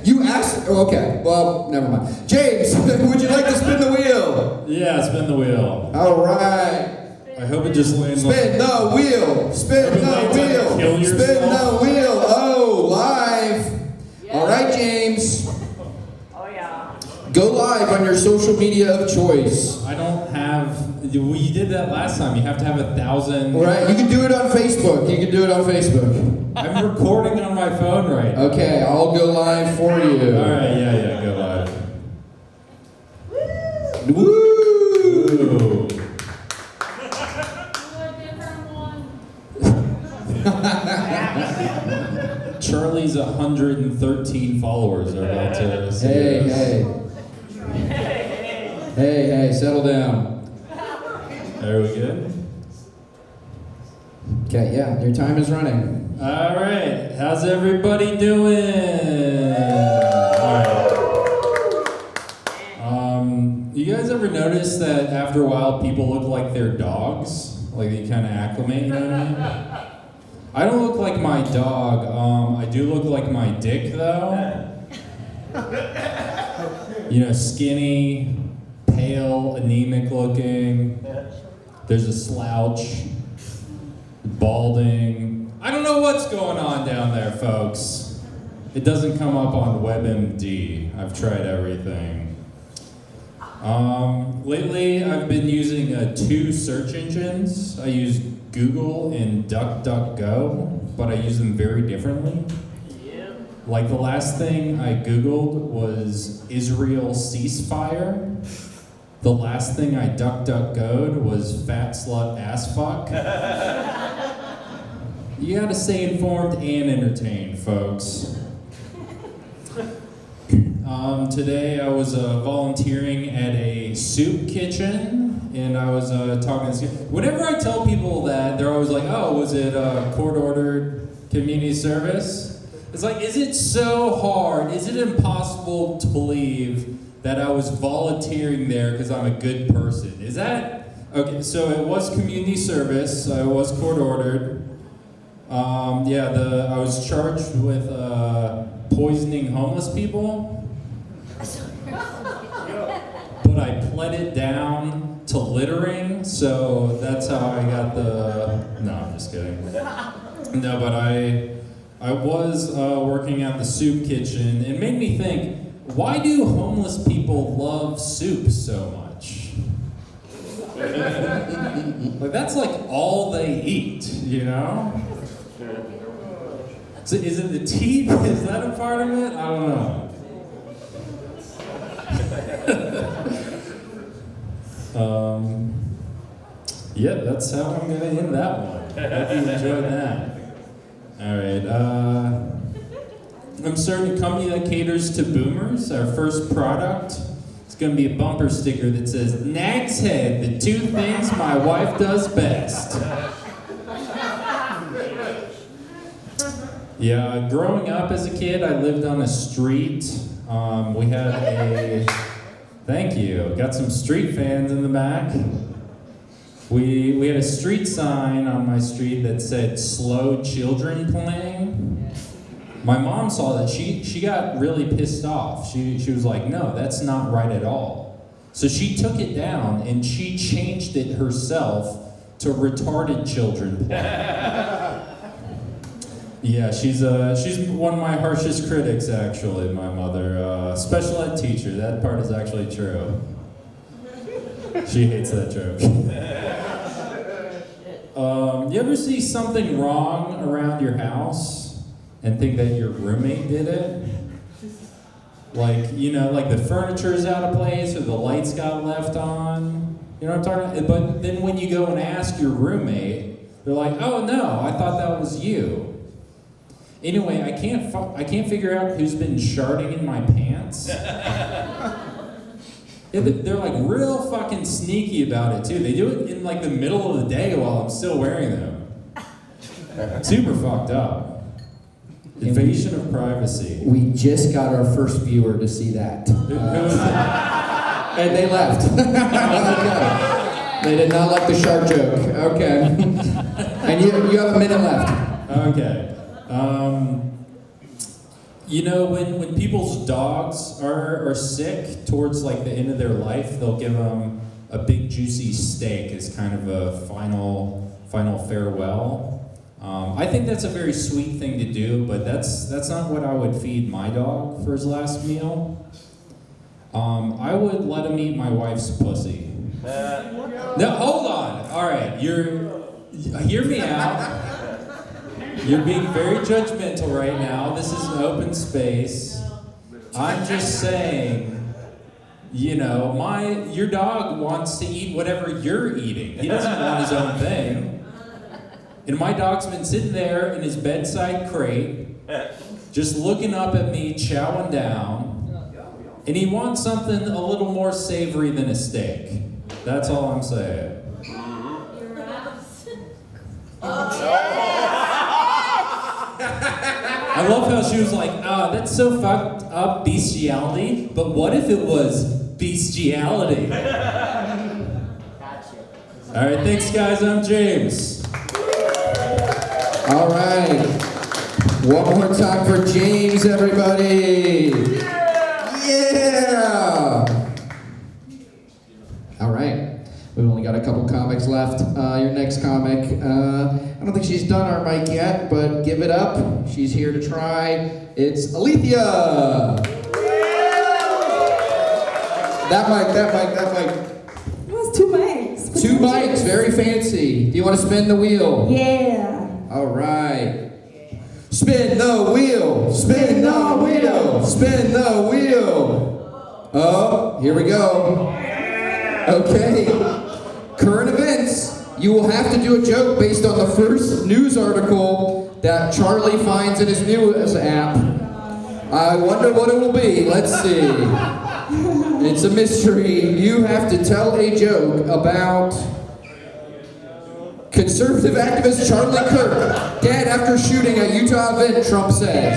Speaker 1: You asked? Okay, well, never mind. James, would you like to spin the wheel?
Speaker 14: Yeah, spin the wheel.
Speaker 1: All right.
Speaker 14: I hope it just lands on...
Speaker 1: Spin the wheel. Spin the wheel. Spin the wheel. Oh, live. All right, James.
Speaker 6: Oh, yeah.
Speaker 1: Go live on your social media of choice.
Speaker 14: I don't have... Well, you did that last time. You have to have 1,000...
Speaker 1: Right, you can do it on Facebook.
Speaker 14: I'm recording on my phone right now.
Speaker 1: Okay, I'll go live for you.
Speaker 14: All right, yeah, go live.
Speaker 1: Woo!
Speaker 14: Charlie's 113 followers are about to see
Speaker 1: Hey, settle down.
Speaker 14: Are we good?
Speaker 1: Okay, yeah, your time is running.
Speaker 14: All right, how's everybody doing? All right. You guys ever notice that after a while people look like their dogs? Like they kind of acclimate, you know what I mean? I don't look like my dog. I do look like my dick though. You know, skinny, pale, anemic looking. There's a slouch, balding. I don't know what's going on down there, folks. It doesn't come up on WebMD. I've tried everything. Lately, I've been using 2 search engines. I use Google and DuckDuckGo, but I use them very differently. Like the last thing I Googled was Israel ceasefire. The last thing I DuckDuckGo'd was fat slut ass fuck. You gotta stay informed and entertained, folks. Today I was volunteering at a soup kitchen, and I was talking to this kid. Whenever I tell people that, they're always like, oh, was it court-ordered community service? It's like, is it so hard? Is it impossible to believe that I was volunteering there because I'm a good person? Is that, okay, so it was community service, so it was court-ordered. I was charged with poisoning homeless people. But I pled it down to littering, so that's how I got the... No, I'm just kidding. No, but I was working at the soup kitchen. It made me think, why do homeless people love soup so much? Like, that's like all they eat, you know? So is it the teeth? Is that a part of it? I don't know. That's how I'm gonna end that one. Hope you enjoyed that. All right. I'm starting a company that caters to boomers. Our first product, it's gonna be a bumper sticker that says, "Nag's Head, the 2 things my wife does best." Yeah, growing up as a kid, I lived on a street. We had a... Thank you. Got some street fans in the back. We had a street sign on my street that said, "Slow children playing." My mom saw that. She got really pissed off. She was like, no, that's not right at all. So she took it down and she changed it herself to "retarded children playing." Yeah, she's one of my harshest critics, actually, my mother. Special ed teacher, that part is actually true. She hates that joke. You ever see something wrong around your house and think that your roommate did it? Like, you know, like the furniture's out of place or the lights got left on. You know what I'm talking about? But then when you go and ask your roommate, they're like, oh no, I thought that was you. Anyway, I can't figure out who's been sharding in my pants. They're like real fucking sneaky about it too. They do it in like the middle of the day while I'm still wearing them. Super fucked up. Invasion of privacy.
Speaker 1: We just got our first viewer to see that. And they left. Okay. They did not like the shark joke. Okay. And you have a minute left.
Speaker 14: Okay. You know, when people's dogs are sick towards like the end of their life, they'll give them a big juicy steak as kind of a final farewell. I think that's a very sweet thing to do, but that's not what I would feed my dog for his last meal. I would let him eat my wife's pussy. No, hold on. All right, hear me out. You're being very judgmental right now. This is an open space. I'm just saying, you know, your dog wants to eat whatever you're eating. He doesn't want his own thing. And my dog's been sitting there in his bedside crate, just looking up at me, chowing down, and he wants something a little more savory than a steak. That's all I'm saying. I love how she was like, that's so fucked up, bestiality, but what if it was bestiality? All right, thanks guys, I'm James.
Speaker 1: All right. One more time for James, everybody. Yeah. All right. We've only got got a couple comics left. Your next comic, I don't think she's done our mic yet, but give it up. She's here to try. It's Alethia. That mic.
Speaker 15: It was 2 mics.
Speaker 1: 2 mics, very fancy. Do you want to spin the wheel?
Speaker 15: Yeah.
Speaker 1: All right. Spin the wheel. Spin the wheel. Spin the wheel. Oh, here we go. Okay. Current events. You will have to do a joke based on the first news article that Charlie finds in his news app. I wonder what it will be. Let's see. It's a mystery. You have to tell a joke about conservative activist Charlie Kirk, dead after shooting at Utah event, Trump says.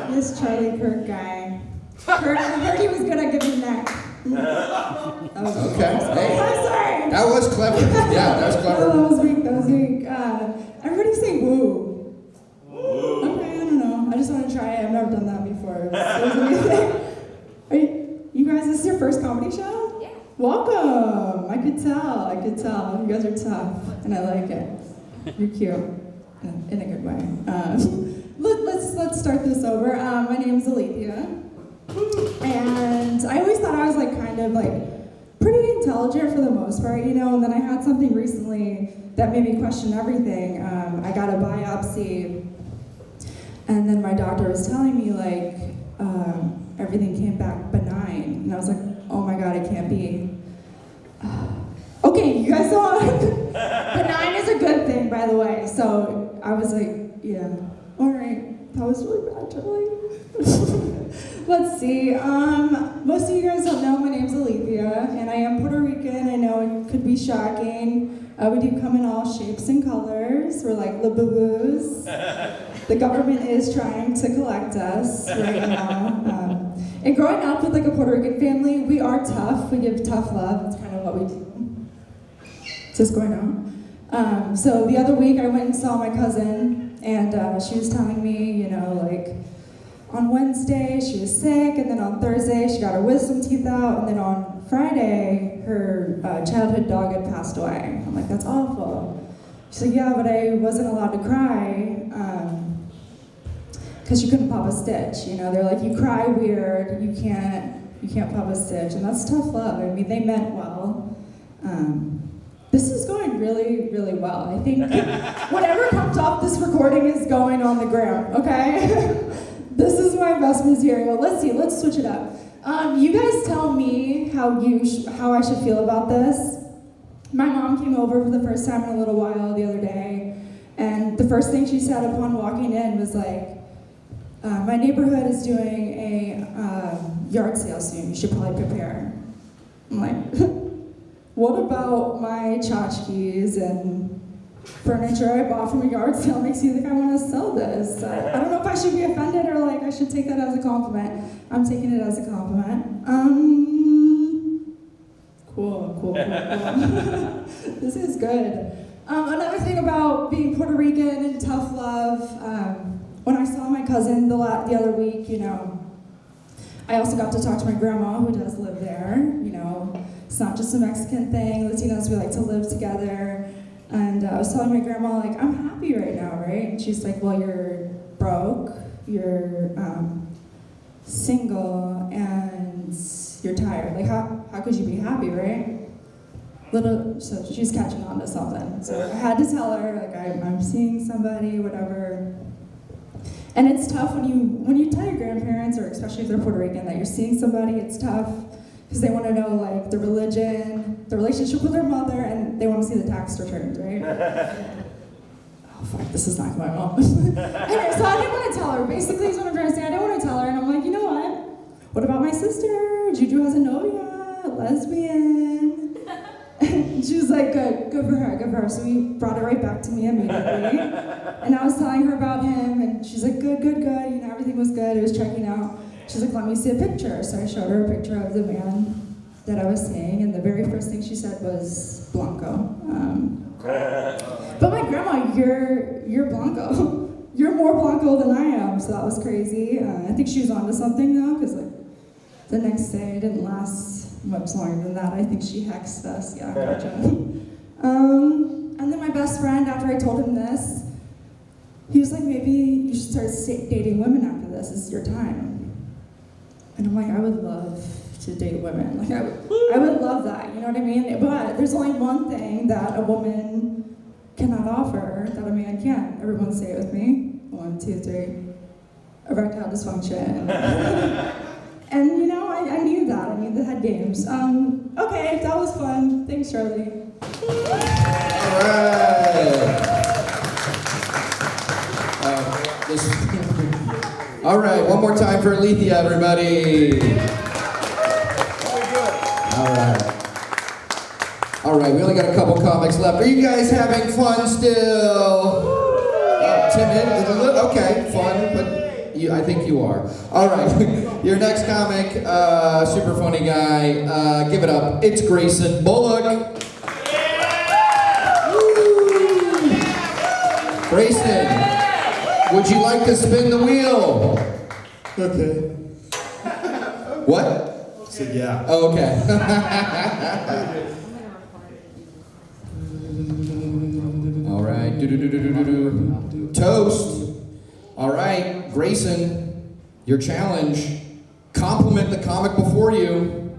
Speaker 15: This Charlie Kirk guy. I heard he was gonna give me neck.
Speaker 1: Okay. Hey.
Speaker 15: I'm sorry.
Speaker 1: That was clever. Yeah, that was clever.
Speaker 15: Oh, that was weak. Everybody say woo. Okay, I don't know. I just want to try it. I've never done that before. It was amazing. You guys, this is your first comedy show? Yeah. Welcome. I could tell. You guys are tough, and I like it. You're cute, in a good way. Let's start this over. My name's Alethia, and I always thought I was kind of pretty intelligent for the most part, and then I had something recently that made me question everything. I got a biopsy, and then my doctor was telling me everything came back benign, and I was like, oh my god, it can't be. Okay, you guys saw benign is a good thing, by the way. So I was like, yeah, all right, that was really bad, Charlie. Let's see. Most of you guys don't know my name's Alethia, and I am Puerto Rican. I know it could be shocking. We do come in all shapes and colors. We're like la-boo-boos. The government is trying to collect us right now. And growing up with a Puerto Rican family, we are tough. We give tough love. That's kind of what we do. Is this going on? So the other week I went and saw my cousin, and she was telling me, on Wednesday she was sick, and then on Thursday she got her wisdom teeth out, and then on Friday her childhood dog had passed away. I'm like, that's awful. She's like, yeah, but I wasn't allowed to cry because you couldn't pop a stitch. They're like, you cry weird, you can't pop a stitch, and that's tough love. I mean, they meant well. This is going really, really well. I think whatever comes off this recording is going on the ground, okay? This is my best material. Let's see, let's switch it up. You guys tell me how I should feel about this. My mom came over for the first time in a little while the other day, and the first thing she said upon walking in was my neighborhood is doing a yard sale soon. You should probably prepare. I'm like, what about my tchotchkes and furniture I bought from a yard sale makes you think I want to sell this? I don't know if I should be offended or I should take that as a compliment. I'm taking it as a compliment. Cool. This is good. Another thing about being Puerto Rican and tough love, when I saw my cousin the other week, I also got to talk to my grandma who does live there. It's not just a Mexican thing. Latinos, we like to live together. And I was telling my grandma, I'm happy right now, right? And she's like, well, you're broke, you're single, and you're tired. How could you be happy, right? So she's catching on to something. So I had to tell her, I'm seeing somebody, whatever. And it's tough when you tell your grandparents, or especially if they're Puerto Rican, that you're seeing somebody. It's tough because they want to know the religion, the relationship with their mother, and they want to see the tax returns, right? Oh fuck, this is not going on. Anyway, so I didn't want to tell her. Basically, is what I'm trying to say. I didn't want to tell her, and I'm like, you know what? What about my sister? Juju has a novia, lesbian. She was like, good for her. So we brought it right back to me immediately. And I was telling her about him, and she's like, good. Everything was good. It was checking out. She's like, let me see a picture. So I showed her a picture of the man that I was seeing, and the very first thing she said was Blanco. But my grandma, you're Blanco. You're more Blanco than I am, so that was crazy. I think she was onto something though, because the next day it didn't last
Speaker 16: much longer than that. I think she hexed us. Yeah, gotcha. And then my best friend, after I told him this, he was like, maybe you should start dating women after this. This is your time. And I'm like, I would love to date women. Like, I would love that, you know what I mean? But there's only one thing that a woman cannot offer that a man can. Everyone say it with me. 1, 2, 3. Erectile dysfunction. And you know, I knew that. I knew the head games. Okay, that was fun. Thanks, Charlie.
Speaker 1: All right, one more time for Alethia, everybody. All right, we only got a couple comics left. Are you guys having fun still? Timid? Okay, fun, but I think you are. All right, your next comic, super funny guy. Give it up. It's Grayson Bullock. Woo! Grayson, would you like to spin the wheel?
Speaker 17: Okay.
Speaker 1: What?
Speaker 17: Said yeah.
Speaker 1: Oh, okay. All right. Toast. All right, Grayson, your challenge. Compliment the comic before you.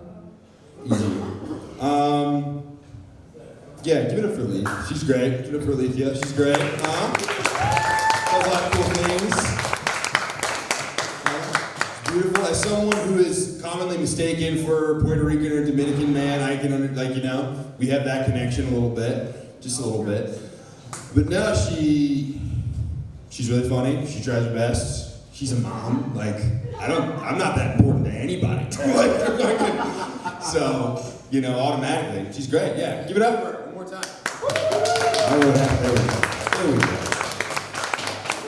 Speaker 17: Easy. Yeah, give it up for Lee. She's great. Give it up for Alethia. She's great. Does a lot of cool things. Beautiful. As someone who is commonly mistaken for Puerto Rican or Dominican man, I can we have that connection a little bit, just a little bit. But no, she's really funny. She tries her best. She's a mom. I'm not that important to anybody. So, automatically, she's great. Yeah, give it up for her one more time.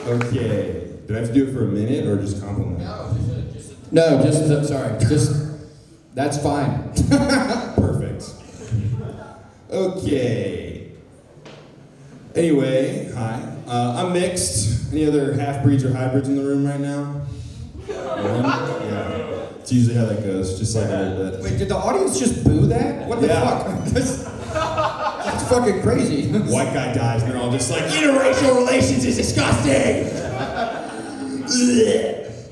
Speaker 17: Okay. Do I have to do it for a minute or just compliment?
Speaker 1: No, just that's fine.
Speaker 17: Perfect. Okay. Anyway, hi. I'm mixed. Any other half-breeds or hybrids in the room right now? Yeah. It's usually how that goes, just like a little bit.
Speaker 1: Wait, did the audience just boo that? What the fuck? That's fucking crazy.
Speaker 17: White guy dies and they're all just like, interracial relations is disgusting!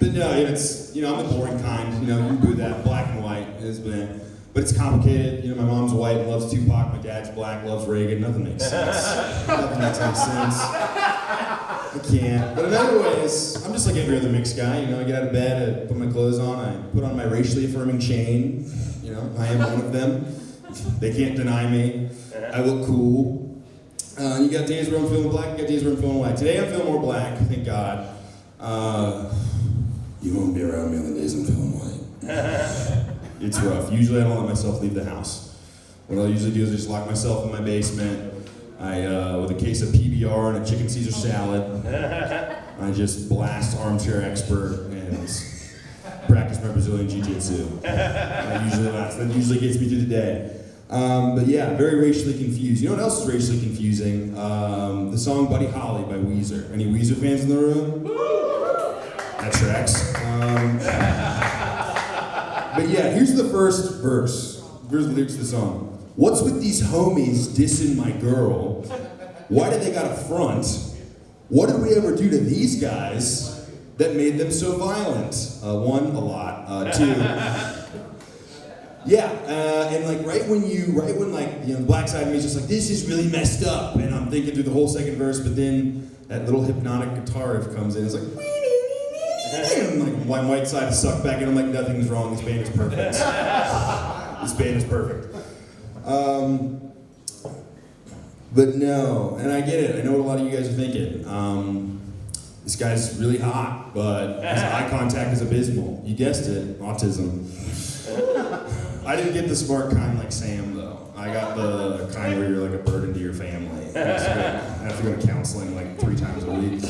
Speaker 17: But no, it's, I'm the boring kind. You can boo that. Black and white is been. But it's complicated. My mom's white and loves Tupac. My dad's black, loves Reagan. Nothing makes sense. Nothing makes any sense. I can't. But in other ways, I'm just like every other mixed guy. I get out of bed, I put my clothes on, I put on my racially affirming chain. I am one of them. They can't deny me. I look cool. You got days where I'm feeling black, you got days where I'm feeling white. Today I'm feeling more black, thank God. You won't be around me on the days I'm feeling white. It's rough. Usually I don't let myself leave the house. What I'll usually do is just lock myself in my basement. With a case of PBR and a chicken Caesar salad, I just blast Armchair Expert and practice my Brazilian Jiu-Jitsu. That usually gets me through the day. But yeah, very racially confused. You know what else is racially confusing? The song Buddy Holly by Weezer. Any Weezer fans in the room? That tracks. But yeah, here's the first verse. Here's the lyrics of the song. What's with these homies dissing my girl? Why do they got a front? What did we ever do to these guys that made them so violent? One, a lot. Two, yeah, and right when the black side of me is just like, this is really messed up, and I'm thinking through the whole second verse, but then that little hypnotic guitar riff comes in, it's like, and my white side is sucked back in, I'm like, nothing's wrong, this band is perfect. This band is perfect. But no, and I get it, I know what a lot of you guys are thinking. This guy's really hot, but his eye contact is abysmal. You guessed it, autism. I didn't get the smart kind like Sam, though. I got the kind where you're like a burden to your family. I have to go to counseling 3 times a week.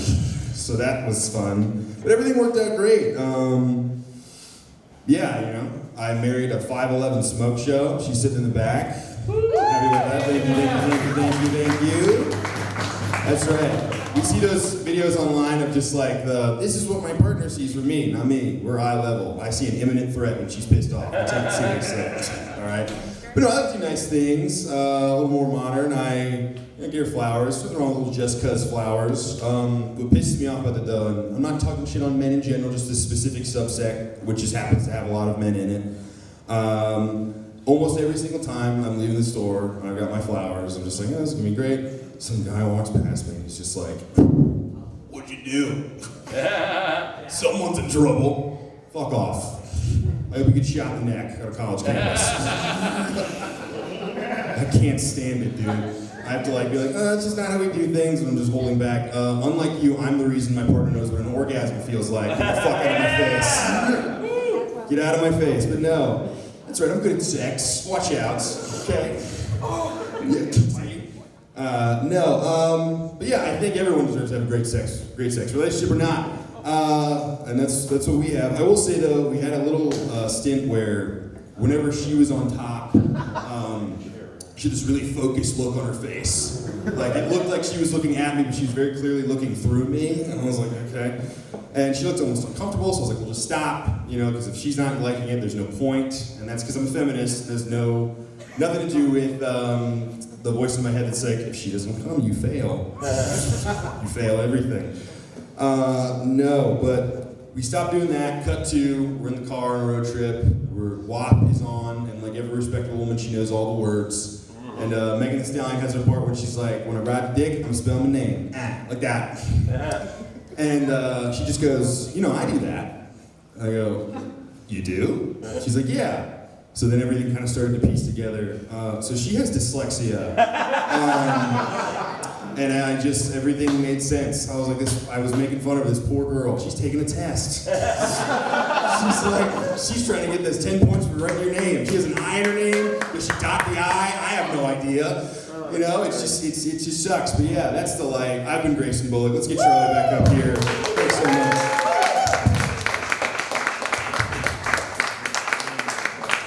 Speaker 17: So that was fun. But everything worked out great. I married a 5'11" smoke show. She's sitting in the back. Happy with that. Thank you. That's right. You see those videos online of just this is what my partner sees from me, not me. We're eye level. I see an imminent threat when she's pissed off. I take it seriously. all right? But no, I like to do nice things, a little more modern. I get her flowers, nothing wrong with little just cuz flowers. What pisses me off about it though, and I'm not talking shit on men in general, just this specific subsect, which just happens to have a lot of men in it. Almost every single time I'm leaving the store, and I've got my flowers, I'm just like, oh, this is gonna be great. Some guy walks past me and he's just like, what'd you do? Someone's in trouble. Fuck off. I hope you get shot in the neck at a college campus. I can't stand it, dude. I have to be like, oh, it's just not how we do things, and I'm just holding back. Unlike you, I'm the reason my partner knows what an orgasm feels like. Get the fuck out of my face. Get out of my face. But no, that's right, I'm good at sex. Watch out, okay? But yeah, I think everyone deserves to have a great sex relationship or not. And that's what we have. I will say though, we had a little stint where whenever she was on top, she had this really focused look on her face. Like it looked like she was looking at me, but she was very clearly looking through me. And I was like, okay. And she looked almost uncomfortable, so I was like, well, just stop, because if she's not liking it, there's no point. And that's because I'm a feminist. There's nothing to do with the voice in my head that's like, if she doesn't come, you fail. You fail everything. No, but we stopped doing that. Cut to, we're in the car on a road trip. WAP is on, and like every respectable woman, she knows all the words. And Megan Thee Stallion has her part when she's like, when I ride the dick, I'm spelling my name, like that. And she just goes, I do that. I go, you do? She's like, yeah. So then everything kind of started to piece together. So she has dyslexia. And everything made sense. I was like, I was making fun of this poor girl. She's taking a test. She's trying to get this 10 points for writing your name. She has an I in her name. Does she dot the I? I have no idea. It just sucks. But yeah, that's the life. I've been Grayson Bullock. Let's get Charlie back up here. Thanks so much.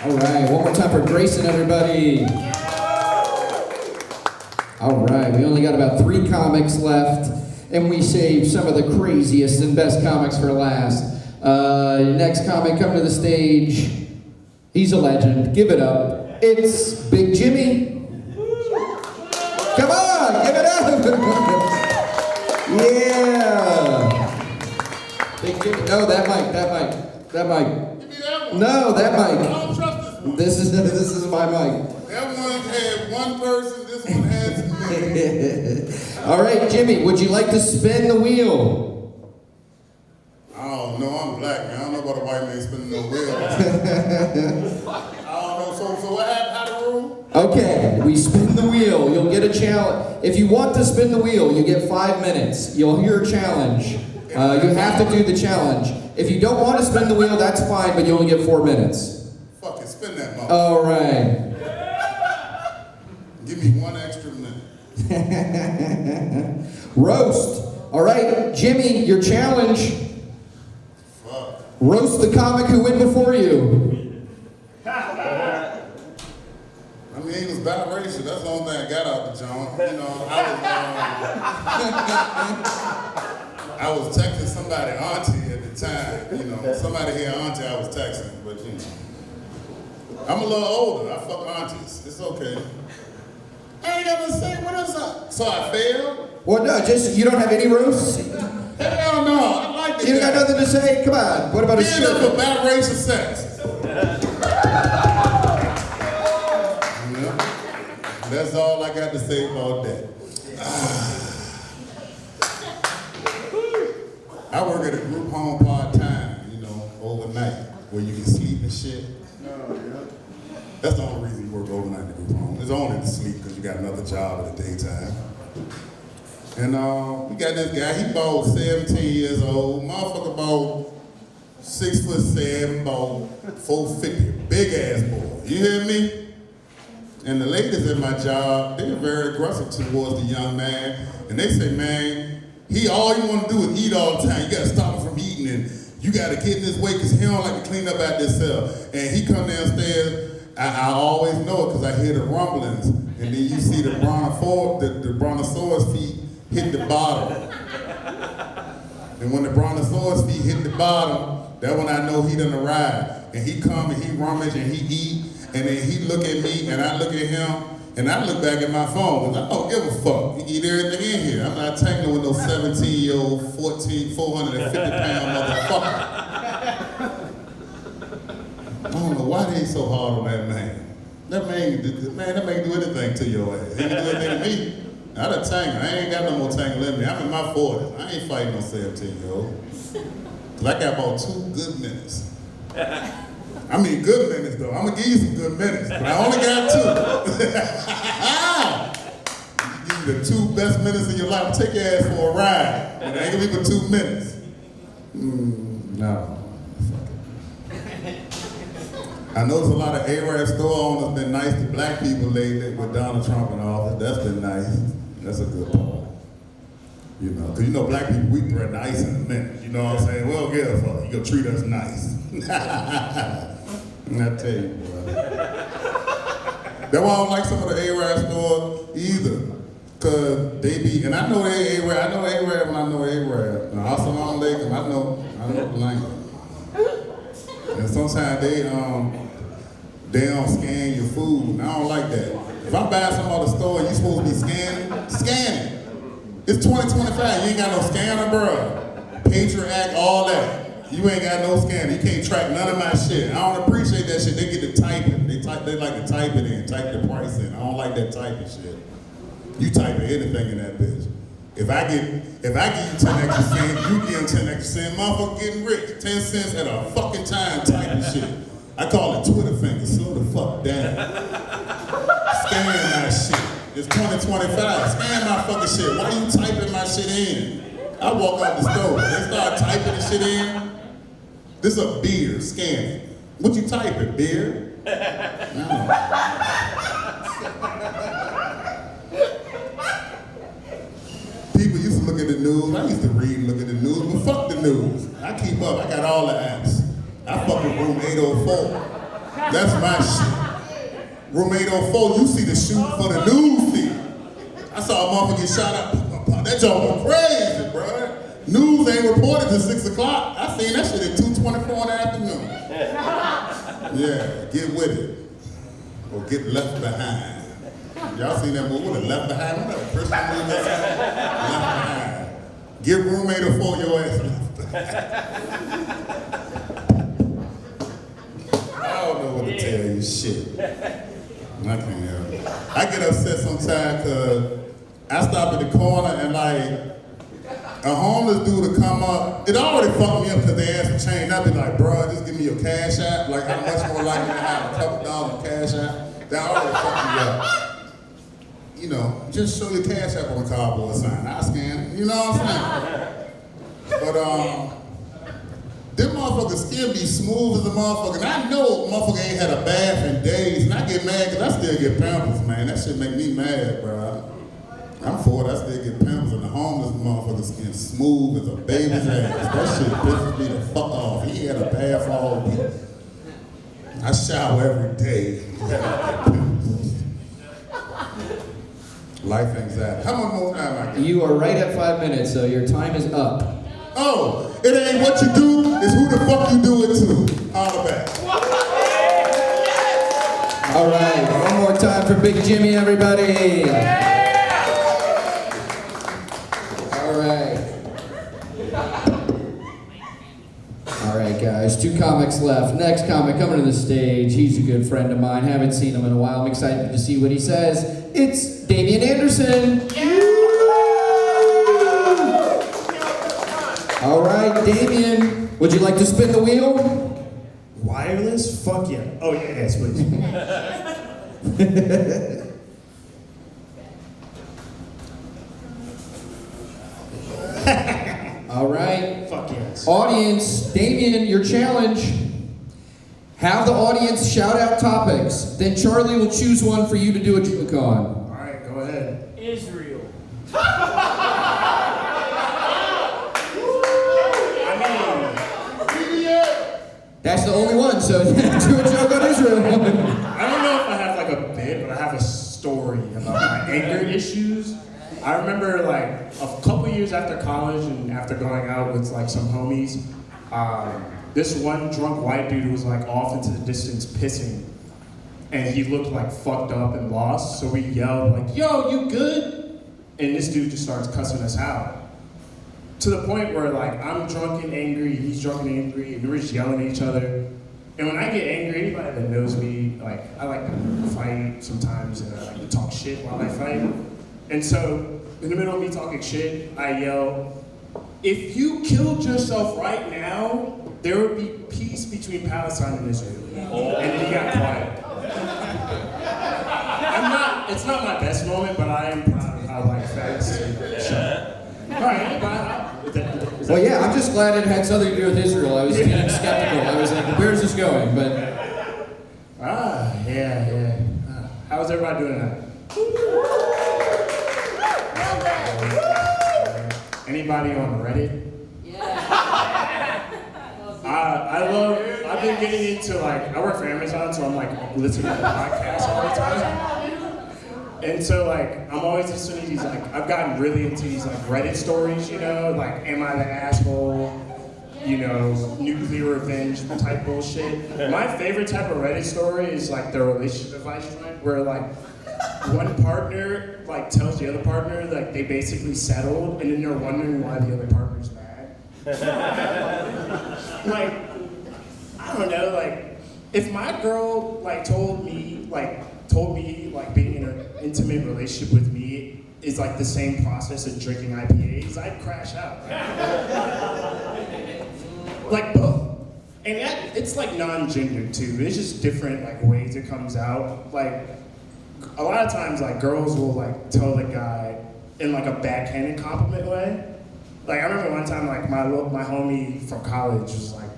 Speaker 1: All right, one more time for Grayson, everybody. All right, we only got about 3 comics left, and we saved some of the craziest and best comics for last. Next comic coming to the stage, he's a legend. Give it up. It's Big Jimmy. Come on, give it up. Yeah. Big Jimmy. No, that mic. No, that mic. This is my mic.
Speaker 18: That one had one person, this one has many.
Speaker 1: All right, Jimmy, would you like to spin the wheel?
Speaker 18: I don't know, I'm black, man. I don't know about a white man spinning no wheel. I don't know, so what happened? How the rule?
Speaker 1: Okay, we spin the wheel. You'll get a challenge. If you want to spin the wheel, you get 5 minutes. You'll hear a challenge. You have to do the challenge. If you don't want to spin the wheel, that's fine, but you only get 4 minutes.
Speaker 18: Fuck it, spin that motherfucker.
Speaker 1: All right.
Speaker 18: Give me 1 extra minute.
Speaker 1: Roast. All right, Jimmy, your challenge.
Speaker 18: Fuck.
Speaker 1: Roast the comic who went before you.
Speaker 18: I mean, he was biracial. That's the only thing I got out the joint. I was texting somebody auntie at the time. Somebody here auntie I was texting, but I'm a little older. I fuck aunties. It's okay. I ain't got to say what else. So I failed?
Speaker 1: Well, no, you don't have any roasts?
Speaker 18: Hell no, I like this.
Speaker 1: You got nothing to say? Come on. What about a shirt?
Speaker 18: For biracial sex. That's all I got to say about that. I work at a group home part-time, overnight, where you can sleep and shit. That's the only reason you work overnight in a group home. It's only to sleep because you got another job in the daytime. And we got this guy, he about 17 years old, motherfucker about 6'7", about 450, big ass boy. You hear me? And the ladies at my job, they're very aggressive towards the young man. And they say, man, all you want to do is eat all the time. You got to stop him from eating, and you got to get in his way because he don't like to clean up after himself. And he come downstairs, I always know it because I hear the rumblings. And then you see the brontosaurus feet hit the bottom. And when the brontosaurus feet hit the bottom, that's when I know he done arrived. And he come and he rummage and he eat. and then he look at me, and I look at him, and I look back at my phone, because I don't give a fuck. You get everything in here. I'm not tangling with no 17-year-old, 450-pound motherfucker. I don't know why they so hard on that man. That man do anything to your ass. He can do anything to me. I done tangle. I ain't got no more tangle in me. I'm in my 40s. I ain't fighting no 17-year-old. Cause I got about 2 good minutes. I mean good minutes though. I'm gonna give you some good minutes, but I only got 2. Give you the 2 best minutes of your life. Take your ass for a ride. But I ain't gonna be for 2 minutes. No. I noticed a lot of Arab store owners been nice to black people lately with Donald Trump in office. That's been nice. That's a good part. You know, because you know black people, we threaten ice in a minute. You know what I'm saying? Well, yeah, fuck, you gonna treat us nice. I tell you, bro. That's why I don't like some of the Arab stores either. Because they be, and I know they Arab, I know Arab when I know Arab. Now, Assalamu alaikum, I know the language. And sometimes they don't scan your food, and I don't like that. If I'm buying something at the store and you supposed to be scanning, scan it. It's 2025, you ain't got no scanner, bro. Patriot Act, all that. You ain't got no scanner, you can't track none of my shit. I don't appreciate that shit, they get to type it. They like to type it in, type the price in. I don't like that typing shit. You type anything in that bitch. If I give you 10 extra cents, you give them 10 extra cents, motherfucker getting rich. 10 cents at a fucking time typing shit. I call it Twitter fingers, slow the fuck down. Scan my shit. It's 2025, scan my fucking shit. Why you typing my shit in? I walk out the store, they start typing the shit in. This a beer, scan it. What you typing, beer? No. People used to look at the news. I used to read and look at the news, but fuck the news. I keep up. I got all the apps. I fuck with Room 804. That's my shit. Room 804, you see the shoot for the news feed. I saw a motherfucker get shot up. That joke was crazy, bro. News ain't reported till 6 o'clock. I seen that shit at 2:24 in the afternoon. Yeah, get with it. Or get left behind. Y'all seen that movie? What, Left Behind? What, a Christian movie? Left Behind. Get Room 804 your ass left behind. I don't know what to tell you, shit. I can't help it. I get upset sometimes because I stop at the corner and like, a homeless dude will come up. It already fucked me up because they asked for change. I'd be like, bro, just give me your cash app. Like, I'm much more likely to have a couple dollars cash app. That already fucked me up. You know, just show your cash app on a cardboard sign. I scan it. You know what I'm saying? But them motherfuckers still be smooth as a motherfucker. And I know motherfucker ain't had a bath in days. And I get mad because I still get Pampers, man. That shit make me mad, bro. I'm for it. I still get Pampers, and the homeless motherfucker skin smooth as a baby's ass. That shit pisses me the fuck off. He had a bath all week. I shower every day. Life anxiety. How much more time I got?
Speaker 1: You are right at 5 minutes, so your time is up.
Speaker 18: Oh, it ain't what you do, it's who the fuck you do it to. All back.
Speaker 1: All right, one more time for Big Jimmy, everybody. All right, guys, 2 comics left. Next comic coming to the stage. He's a good friend of mine. Haven't seen him in a while. I'm excited to see what he says. It's Damion Anderson. All right, Damion, would you like to spin the wheel?
Speaker 11: Wireless? Fuck yeah. Oh, yeah, yes, please.
Speaker 1: All right.
Speaker 11: Fuck yes.
Speaker 1: Audience, Damion, your challenge. Have the audience shout out topics. Then Charlie will choose one for you to do a joke on.
Speaker 11: All right, go ahead.
Speaker 3: Israel.
Speaker 1: That's the only one, so do a joke on Israel.
Speaker 11: I don't know if I have like a bit, but I have a story about my anger issues. I remember like a couple years after college and after going out with like some homies, this one drunk white dude was like off into the distance pissing.
Speaker 19: and he looked like fucked up and lost. So we yelled like, "Yo, you good?" And this dude just starts cussing us out. To the point where like I'm drunk and angry, he's drunk and angry, and we're just yelling at each other. And when I get angry, anybody that knows me, like I like to fight sometimes, and I like to talk shit while I fight. And so in the middle of me talking shit, I yell, "If you killed yourself right now, there would be peace between Palestine and Israel." And then he got quiet. It's not my best moment, but I am proud of how like fast. All right,
Speaker 1: Well, yeah, I'm just glad it had something to do with Israel. I was getting skeptical. I was like, where's this going? But
Speaker 19: yeah. How's everybody doing tonight? Anybody on Reddit? I've been getting into like, I work for Amazon, so I'm like listening to podcasts all the time. And so like, I'm always listening to these like, I've gotten really into these like Reddit stories, you know, like am I the asshole, you know, nuclear revenge type bullshit. My favorite type of Reddit story is like the relationship advice joint, where like one partner like tells the other partner like they basically settled, and then they're wondering why the other partner's mad. Like, I don't know, like if my girl like told me being in an intimate relationship with me is like the same process as drinking IPAs, I'd crash out. Like both. And it's like non-gendered too. It's just different like ways it comes out. Like a lot of times like girls will like tell the guy in like a backhanded compliment way. Like I remember one time like my homie from college was like,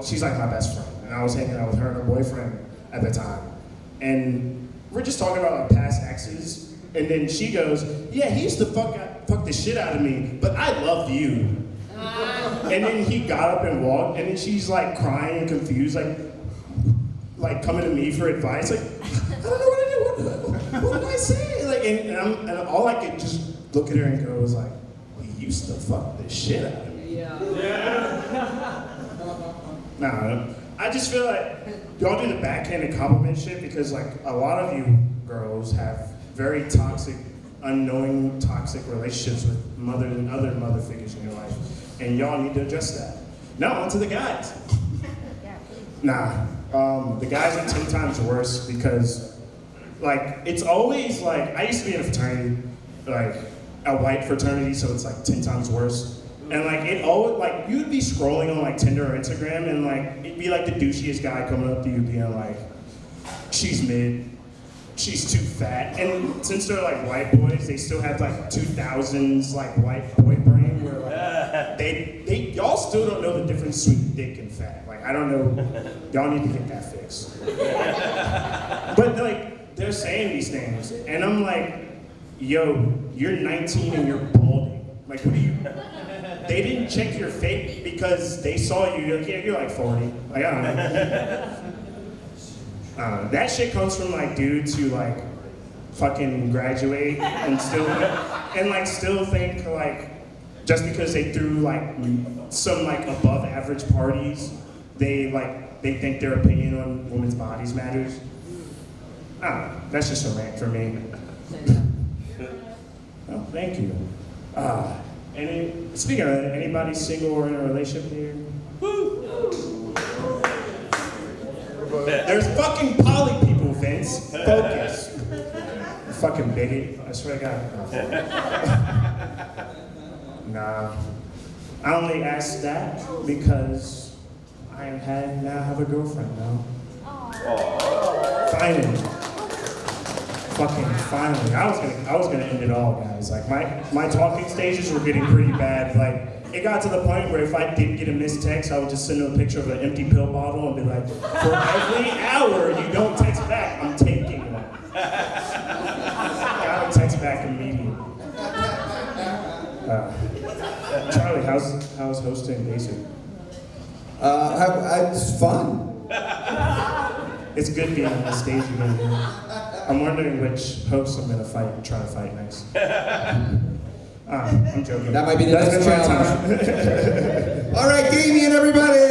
Speaker 19: she's like my best friend, and I was hanging out with her and her boyfriend at the time. And we're just talking about like past exes, and then she goes, "Yeah, he used to fuck the shit out of me, but I loved you." And then he got up and walked, and then she's like crying and confused, like coming to me for advice, like I don't know what to do. What did I say? Like, and all I could just look at her and go was like, "He used to fuck the shit out of me." Yeah. Nah. I just feel like y'all do the backhanded compliment shit because like a lot of you girls have very toxic, unknowing toxic relationships with other mother figures in your life, and y'all need to address that. Now onto the guys. Nah, the guys are 10 times worse because like it's always like I used to be in a fraternity, like a white fraternity, so it's like 10 times worse. And like it always like you'd be scrolling on like Tinder or Instagram, and like it'd be like the douchiest guy coming up to you being like, "She's mid, she's too fat." And since they're like white boys, they still have like 2000s like white boy brain where like they y'all still don't know the difference between thick and fat. Like I don't know, y'all need to get that fixed. But like they're saying these things, and I'm like, "Yo, you're 19 and you're balding. Like what are you?" They didn't check your fake because they saw you. You're like, yeah, you're like 40. Like, I don't know. That shit comes from like dudes who like fucking graduate and still think like just because they threw like some like above average parties, they think their opinion on women's bodies matters. I don't know. That's just a rant for me. Oh, thank you. Speaking of that, anybody single or in a relationship here? Woo! There's fucking poly people, Vince. Focus. Fucking bigot. I swear to God. Nah. I only asked that because I now have a girlfriend now. Finally. Fucking finally. I was gonna end it all, guys. Like my talking stages were getting pretty bad. Like it got to the point where if I did get a missed text, I would just send them a picture of an empty pill bottle and be like, "For every hour you don't text back, I'm taking one." I would text back immediately. Charlie, how's hosting Basic?
Speaker 1: It's fun.
Speaker 19: It's good being on the stage again. I'm wondering which host I'm gonna try to fight next. I'm joking.
Speaker 1: That might be the next challenge. All right, Damion, everybody!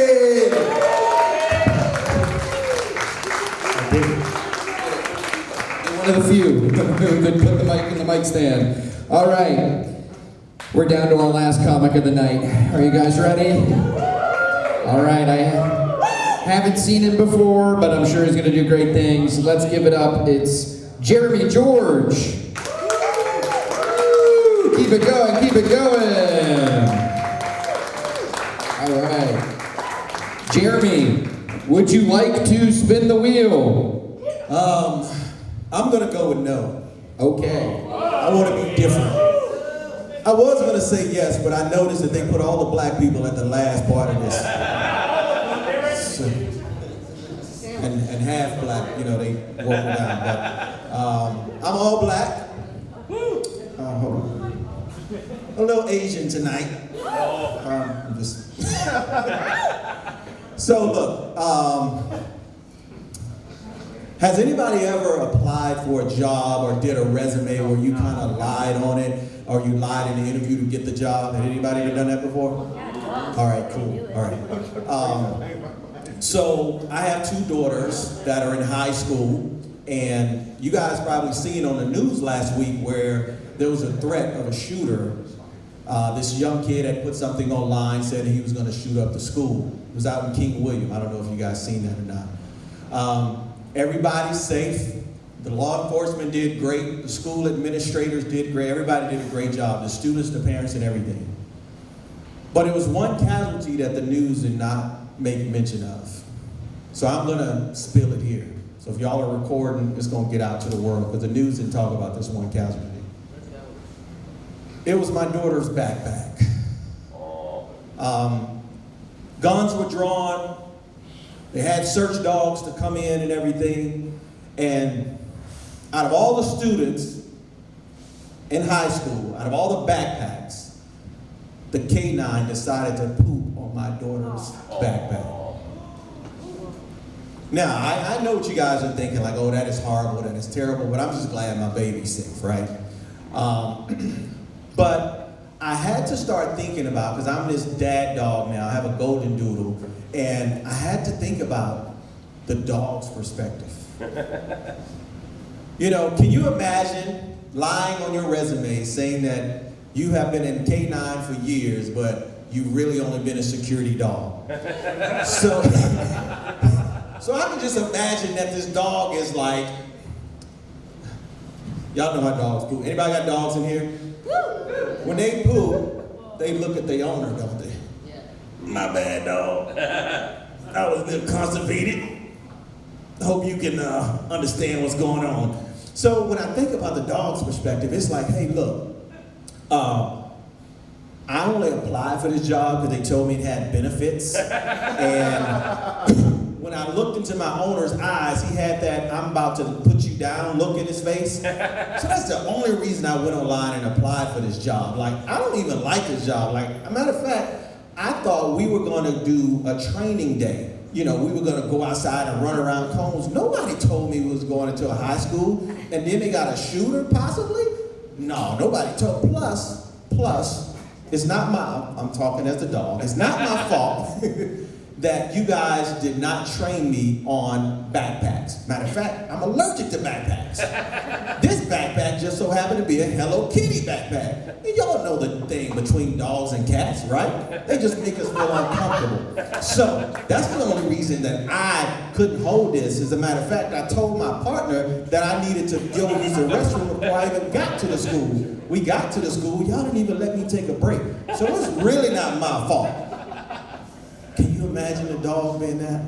Speaker 1: one of the few who could put the mic in the mic stand. All right, we're down to our last comic of the night. Are you guys ready? All right, I haven't seen him before, but I'm sure he's gonna do great things. Let's give it up. It's Jeremi George. Woo! Keep it going, keep it going. All right. Jeremi, would you like to spin the wheel?
Speaker 20: I'm gonna go with no.
Speaker 1: Okay.
Speaker 20: I want to be different. I was gonna say yes, but I noticed that they put all the black people at the last part of this. So, and half black, you know, they walk down. But I'm all black. Hold on. A little Asian tonight. I'm just. So look. Has anybody ever applied for a job or did a resume where you kind of lied on it, or you lied in the interview to get the job? Has anybody ever done that before? All right, cool. All right. So I have two daughters that are in high school, and you guys probably seen on the news last week where there was a threat of a shooter. This young kid had put something online, said he was going to shoot up the school. It was out in King William. I don't know if you guys seen that or not. Everybody's safe. The law enforcement did great. The school administrators did great. Everybody did a great job. The students, the parents, and everything. But it was one casualty that the news did not make mention of. So I'm gonna spill it here. So if y'all are recording, it's gonna get out to the world, because the news didn't talk about this one casualty. It was my daughter's backpack. Guns were drawn. They had search dogs to come in and everything. And out of all the students in high school, out of all the backpacks, the K9 decided to poop on my daughter's backpack. Now, I know what you guys are thinking, like, oh, that is horrible, that is terrible, but I'm just glad my baby's safe, right? But I had to start thinking about, because I'm this dad dog now, I have a golden doodle, and I had to think about the dog's perspective. You know, can you imagine lying on your resume saying that you have been in K9 for years, but you've really only been a security dog? So I can just imagine that this dog is like, y'all know how dogs poop. Anybody got dogs in here? When they poop, they look at their owner, don't they? My bad, dog. I was a little constipated. Hope you can understand what's going on. So when I think about the dog's perspective, it's like, hey, look, I only applied for this job because they told me it had benefits. And when I looked into my owner's eyes, he had that I'm about to put you down look in his face. So that's the only reason I went online and applied for this job. Like, I don't even like this job. Like, a matter of fact, I thought we were going to do a training day. You know, we were going to go outside and run around cones. Nobody told me we was going into a high school, and then they got a shooter, possibly? No, nobody told. Plus, it's not I'm talking as the dog, it's not my fault that you guys did not train me on backpacks. Matter of fact, I'm allergic to backpacks. This backpack just so happened to be a Hello Kitty backpack. And y'all know the thing between dogs and cats, right? They just make us feel uncomfortable. So that's the only reason that I couldn't hold this. As a matter of fact, I told my partner that I needed to go use the restroom before I even got to the school. We got to the school, y'all didn't even let me take a break. So it's really not my fault. Can you imagine the dog being that?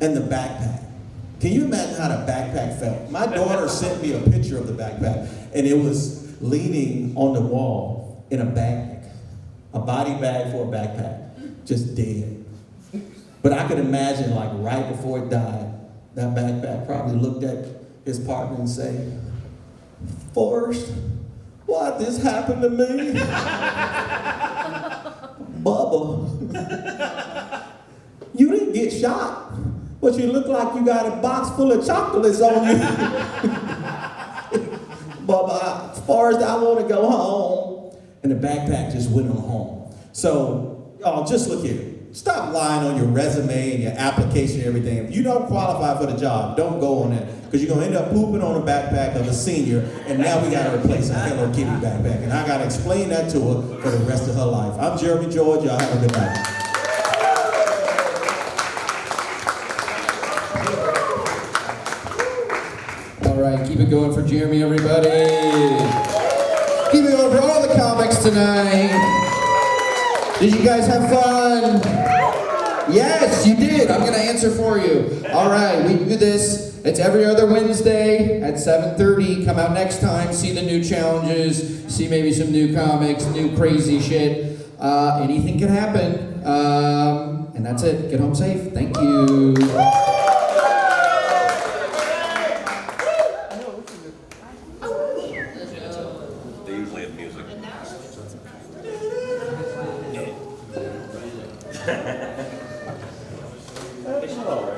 Speaker 20: And the backpack. Can you imagine how the backpack felt? My daughter sent me a picture of the backpack, and it was leaning on the wall in a bag, a body bag for a backpack, just dead. But I could imagine, like, right before it died, that backpack probably looked at his partner and say, Forrest, why'd this happen to me? Bubba, you didn't get shot, but you look like you got a box full of chocolates on you. Bubba, as far as I want to go home. And the backpack just went on home. So, y'all, just look here. Stop lying on your resume and your application and everything. If you don't qualify for the job, don't go on that. Because you're going to end up pooping on a backpack of a senior, and now we got to replace a Hello Kitty backpack. And I got to explain that to her for the rest of her life. I'm Jeremi George. Y'all have a good night.
Speaker 1: All right, keep it going for Jeremi, everybody. Keep it going for all the comics tonight. Did you guys have fun? Yes, you did. I'm going to answer for you. All right, we do this. It's every other Wednesday at 7:30. Come out next time, see the new challenges, see maybe some new comics, new crazy shit. Anything can happen. And that's it. Get home safe. Thank you.
Speaker 8: They usually have music. It's all right.